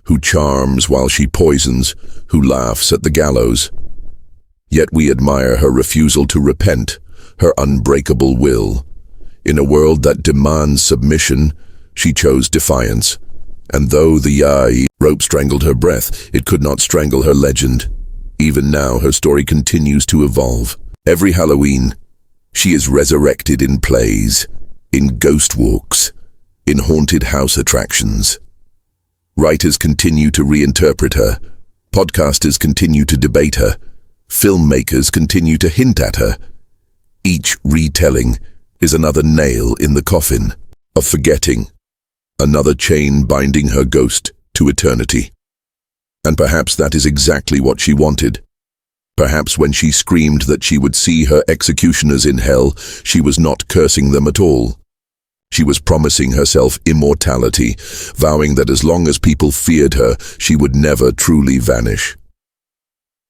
Speaker 1: who charms while she poisons, who laughs at the gallows. Yet we admire her refusal to repent, her unbreakable will. In a world that demands submission, she chose defiance. And though the rope strangled her breath, it could not strangle her legend. Even now, her story continues to evolve. Every Halloween, she is resurrected in plays, in ghost walks, in haunted house attractions. Writers continue to reinterpret her. Podcasters continue to debate her. Filmmakers continue to hint at her. Each retelling is another nail in the coffin of forgetting, another chain binding her ghost to eternity. And perhaps that is exactly what she wanted. Perhaps when she screamed that she would see her executioners in hell, she was not cursing them at all. She was promising herself immortality, vowing that as long as people feared her, she would never truly vanish.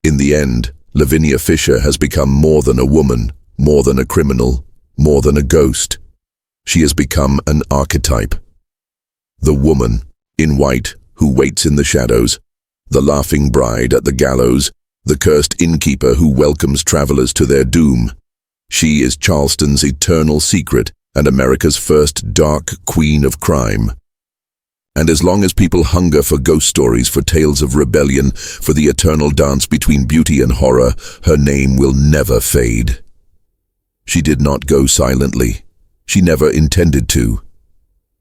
Speaker 1: In the end, Lavinia Fisher has become more than a woman, more than a criminal, more than a ghost. She has become an archetype. The woman, in white, who waits in the shadows, the laughing bride at the gallows, the cursed innkeeper who welcomes travelers to their doom. She is Charleston's eternal secret and America's first dark queen of crime. And as long as people hunger for ghost stories, for tales of rebellion, for the eternal dance between beauty and horror, her name will never fade. She did not go silently. She never intended to.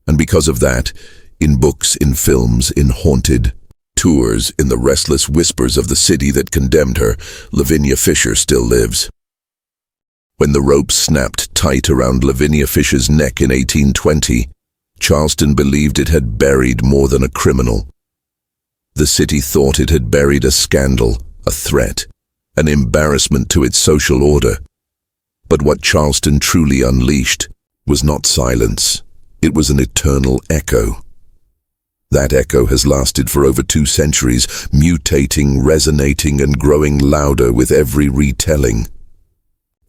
Speaker 1: And because of that, in books, in films, in haunted tours, in the restless whispers of the city that condemned her, Lavinia Fisher still lives. When the rope snapped tight around Lavinia Fisher's neck in 1820, Charleston believed it had buried more than a criminal. The city thought it had buried a scandal, a threat, an embarrassment to its social order. But what Charleston truly unleashed was not silence. It was an eternal echo. That echo has lasted for over 2 centuries, mutating, resonating, and growing louder with every retelling.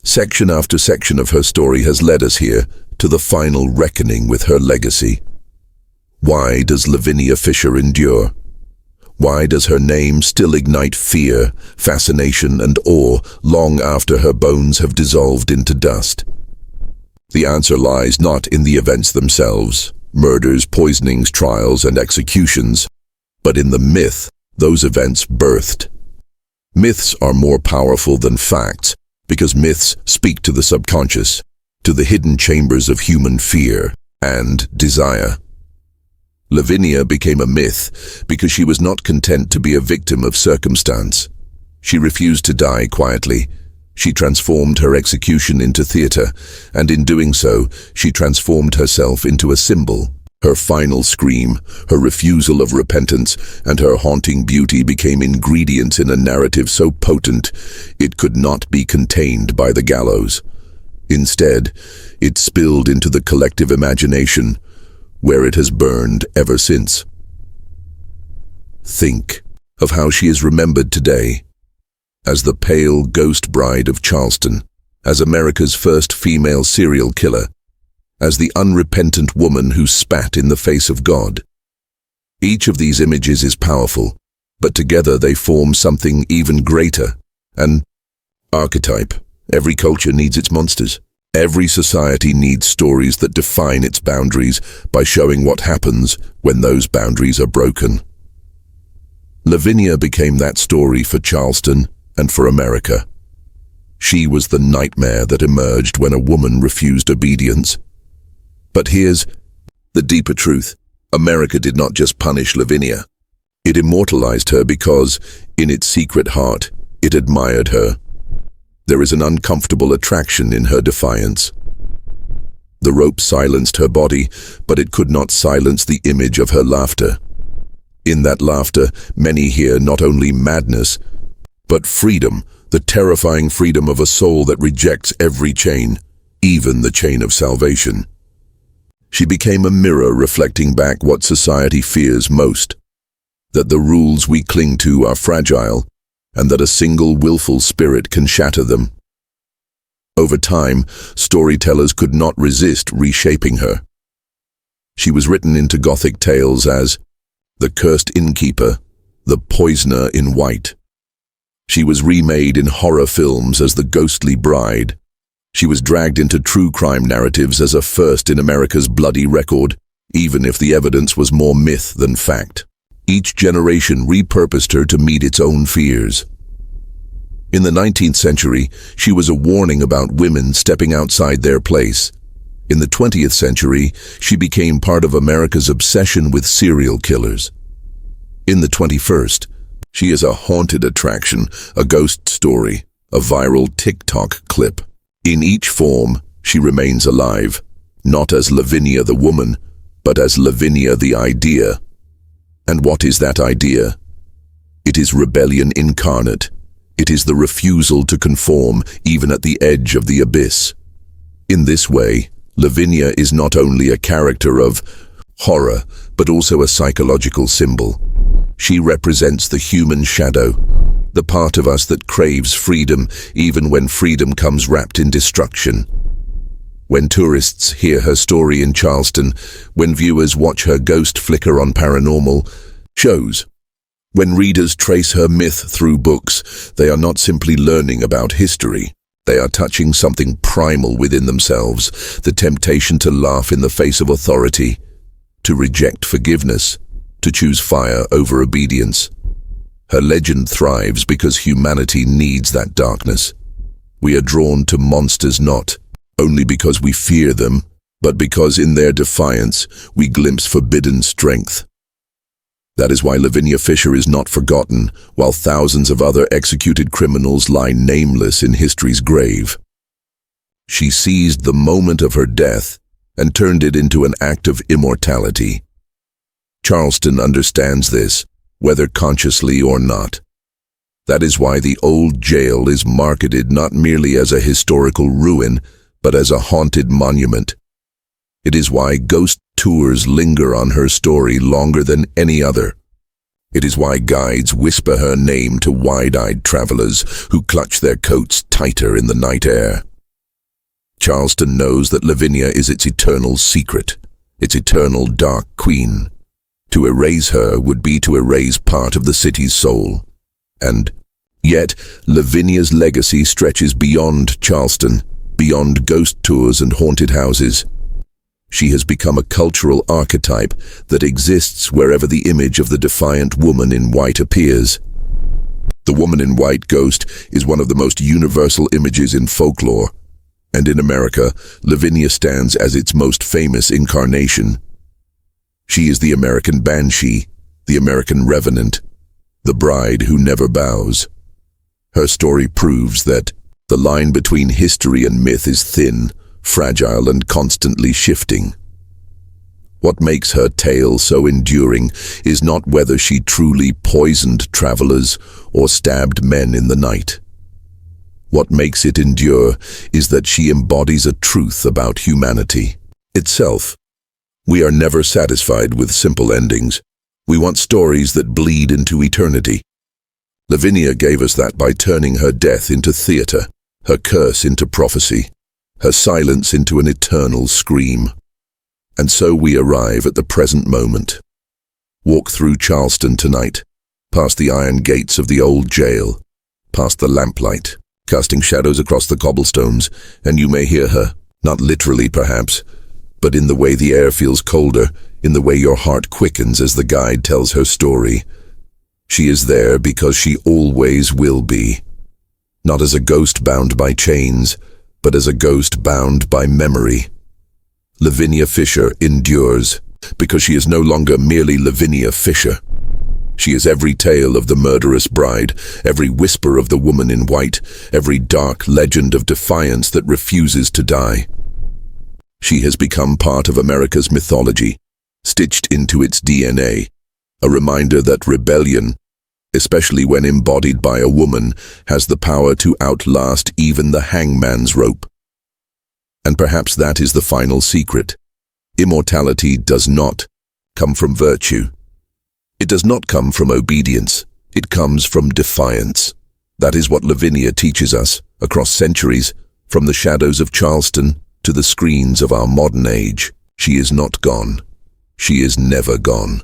Speaker 1: Section after section of her story has led us here, to the final reckoning with her legacy. Why does Lavinia Fisher endure? Why does her name still ignite fear, fascination, and awe long after her bones have dissolved into dust? The answer lies not in the events themselves, murders, poisonings, trials, and executions, but in the myth those events birthed. Myths are more powerful than facts because myths speak to the subconscious, to the hidden chambers of human fear and desire. Lavinia became a myth because she was not content to be a victim of circumstance. She refused to die quietly. She transformed her execution into theater, and in doing so, she transformed herself into a symbol. Her final scream, her refusal of repentance, and her haunting beauty became ingredients in a narrative so potent it could not be contained by the gallows. Instead, it spilled into the collective imagination, where it has burned ever since. Think of how she is remembered today, as the pale ghost bride of Charleston, as America's first female serial killer, as the unrepentant woman who spat in the face of God. Each of these images is powerful, but together they form something even greater, an archetype. Every culture needs its monsters. Every society needs stories that define its boundaries by showing what happens when those boundaries are broken. Lavinia became that story for Charleston and for America. She was the nightmare that emerged when a woman refused obedience. But here's the deeper truth. America did not just punish Lavinia. It immortalized her because, in its secret heart, it admired her. There is an uncomfortable attraction in her defiance. The rope silenced her body, but it could not silence the image of her laughter. In that laughter, many hear not only madness, but freedom, the terrifying freedom of a soul that rejects every chain, even the chain of salvation. She became a mirror reflecting back what society fears most, that the rules we cling to are fragile, and that a single willful spirit can shatter them. Over time, storytellers could not resist reshaping her. She was written into Gothic tales as the cursed innkeeper, the poisoner in white. She was remade in horror films as the ghostly bride. She was dragged into true crime narratives as a first in America's bloody record, even if the evidence was more myth than fact. Each generation repurposed her to meet its own fears. In the 19th century, she was a warning about women stepping outside their place. In the 20th century, she became part of America's obsession with serial killers. In the 21st, she is a haunted attraction, a ghost story, a viral TikTok clip. In each form, she remains alive, not as Lavinia the woman, but as Lavinia the idea. And what is that idea? It is rebellion incarnate. It is the refusal to conform, even at the edge of the abyss. In this way, Lavinia is not only a character of horror, but also a psychological symbol. She represents the human shadow, the part of us that craves freedom, even when freedom comes wrapped in destruction. When tourists hear her story in Charleston, when viewers watch her ghost flicker on Paranormal shows, When readers trace her myth through books, they are not simply learning about history. They are touching something primal within themselves, the temptation to laugh in the face of authority, to reject forgiveness, to choose fire over obedience. Her legend thrives because humanity needs that darkness. We are drawn to monsters not only because we fear them, but because in their defiance we glimpse forbidden strength. That is why Lavinia Fisher is not forgotten, while thousands of other executed criminals lie nameless in history's grave. She seized the moment of her death and turned it into an act of immortality. Charleston understands this, whether consciously or not. That is why the old jail is marketed not merely as a historical ruin, but as a haunted monument. It is why ghost tours linger on her story longer than any other. It is why guides whisper her name to wide-eyed travelers who clutch their coats tighter in the night air. Charleston knows that Lavinia is its eternal secret, its eternal dark queen. To erase her would be to erase part of the city's soul. And yet, Lavinia's legacy stretches beyond Charleston, beyond ghost tours and haunted houses. She has become a cultural archetype that exists wherever the image of the defiant woman in white appears. The woman in white ghost is one of the most universal images in folklore, and in America, Lavinia stands as its most famous incarnation. She is the American banshee, the American revenant, the bride who never bows. Her story proves that the line between history and myth is thin, fragile and constantly shifting. What makes her tale so enduring is not whether she truly poisoned travelers or stabbed men in the night. What makes it endure is that she embodies a truth about humanity itself. We are never satisfied with simple endings. We want stories that bleed into eternity. Lavinia gave us that by turning her death into theater, her curse into prophecy, her silence into an eternal scream. And so we arrive at the present moment. Walk through Charleston tonight, past the iron gates of the old jail, past the lamplight, casting shadows across the cobblestones, and you may hear her, not literally perhaps, but in the way the air feels colder, in the way your heart quickens as the guide tells her story. She is there because she always will be, not as a ghost bound by chains, but as a ghost bound by memory. Lavinia Fisher endures because she is no longer merely Lavinia Fisher. She is every tale of the murderous bride, every whisper of the woman in white, every dark legend of defiance that refuses to die. She has become part of America's mythology, stitched into its DNA, a reminder that rebellion, especially when embodied by a woman, has the power to outlast even the hangman's rope. And perhaps that is the final secret. Immortality does not come from virtue. It does not come from obedience. It comes from defiance. That is what Lavinia teaches us, across centuries, from the shadows of Charleston to the screens of our modern age. She is not gone. She is never gone.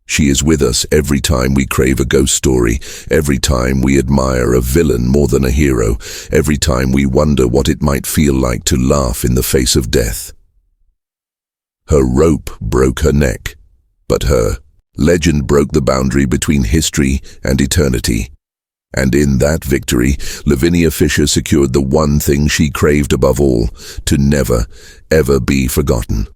Speaker 1: She is with us every time we crave a ghost story, every time we admire a villain more than a hero, every time we wonder what it might feel like to laugh in the face of death. Her rope broke her neck, but her legend broke the boundary between history and eternity. And in that victory, Lavinia Fisher secured the one thing she craved above all, to never, ever be forgotten.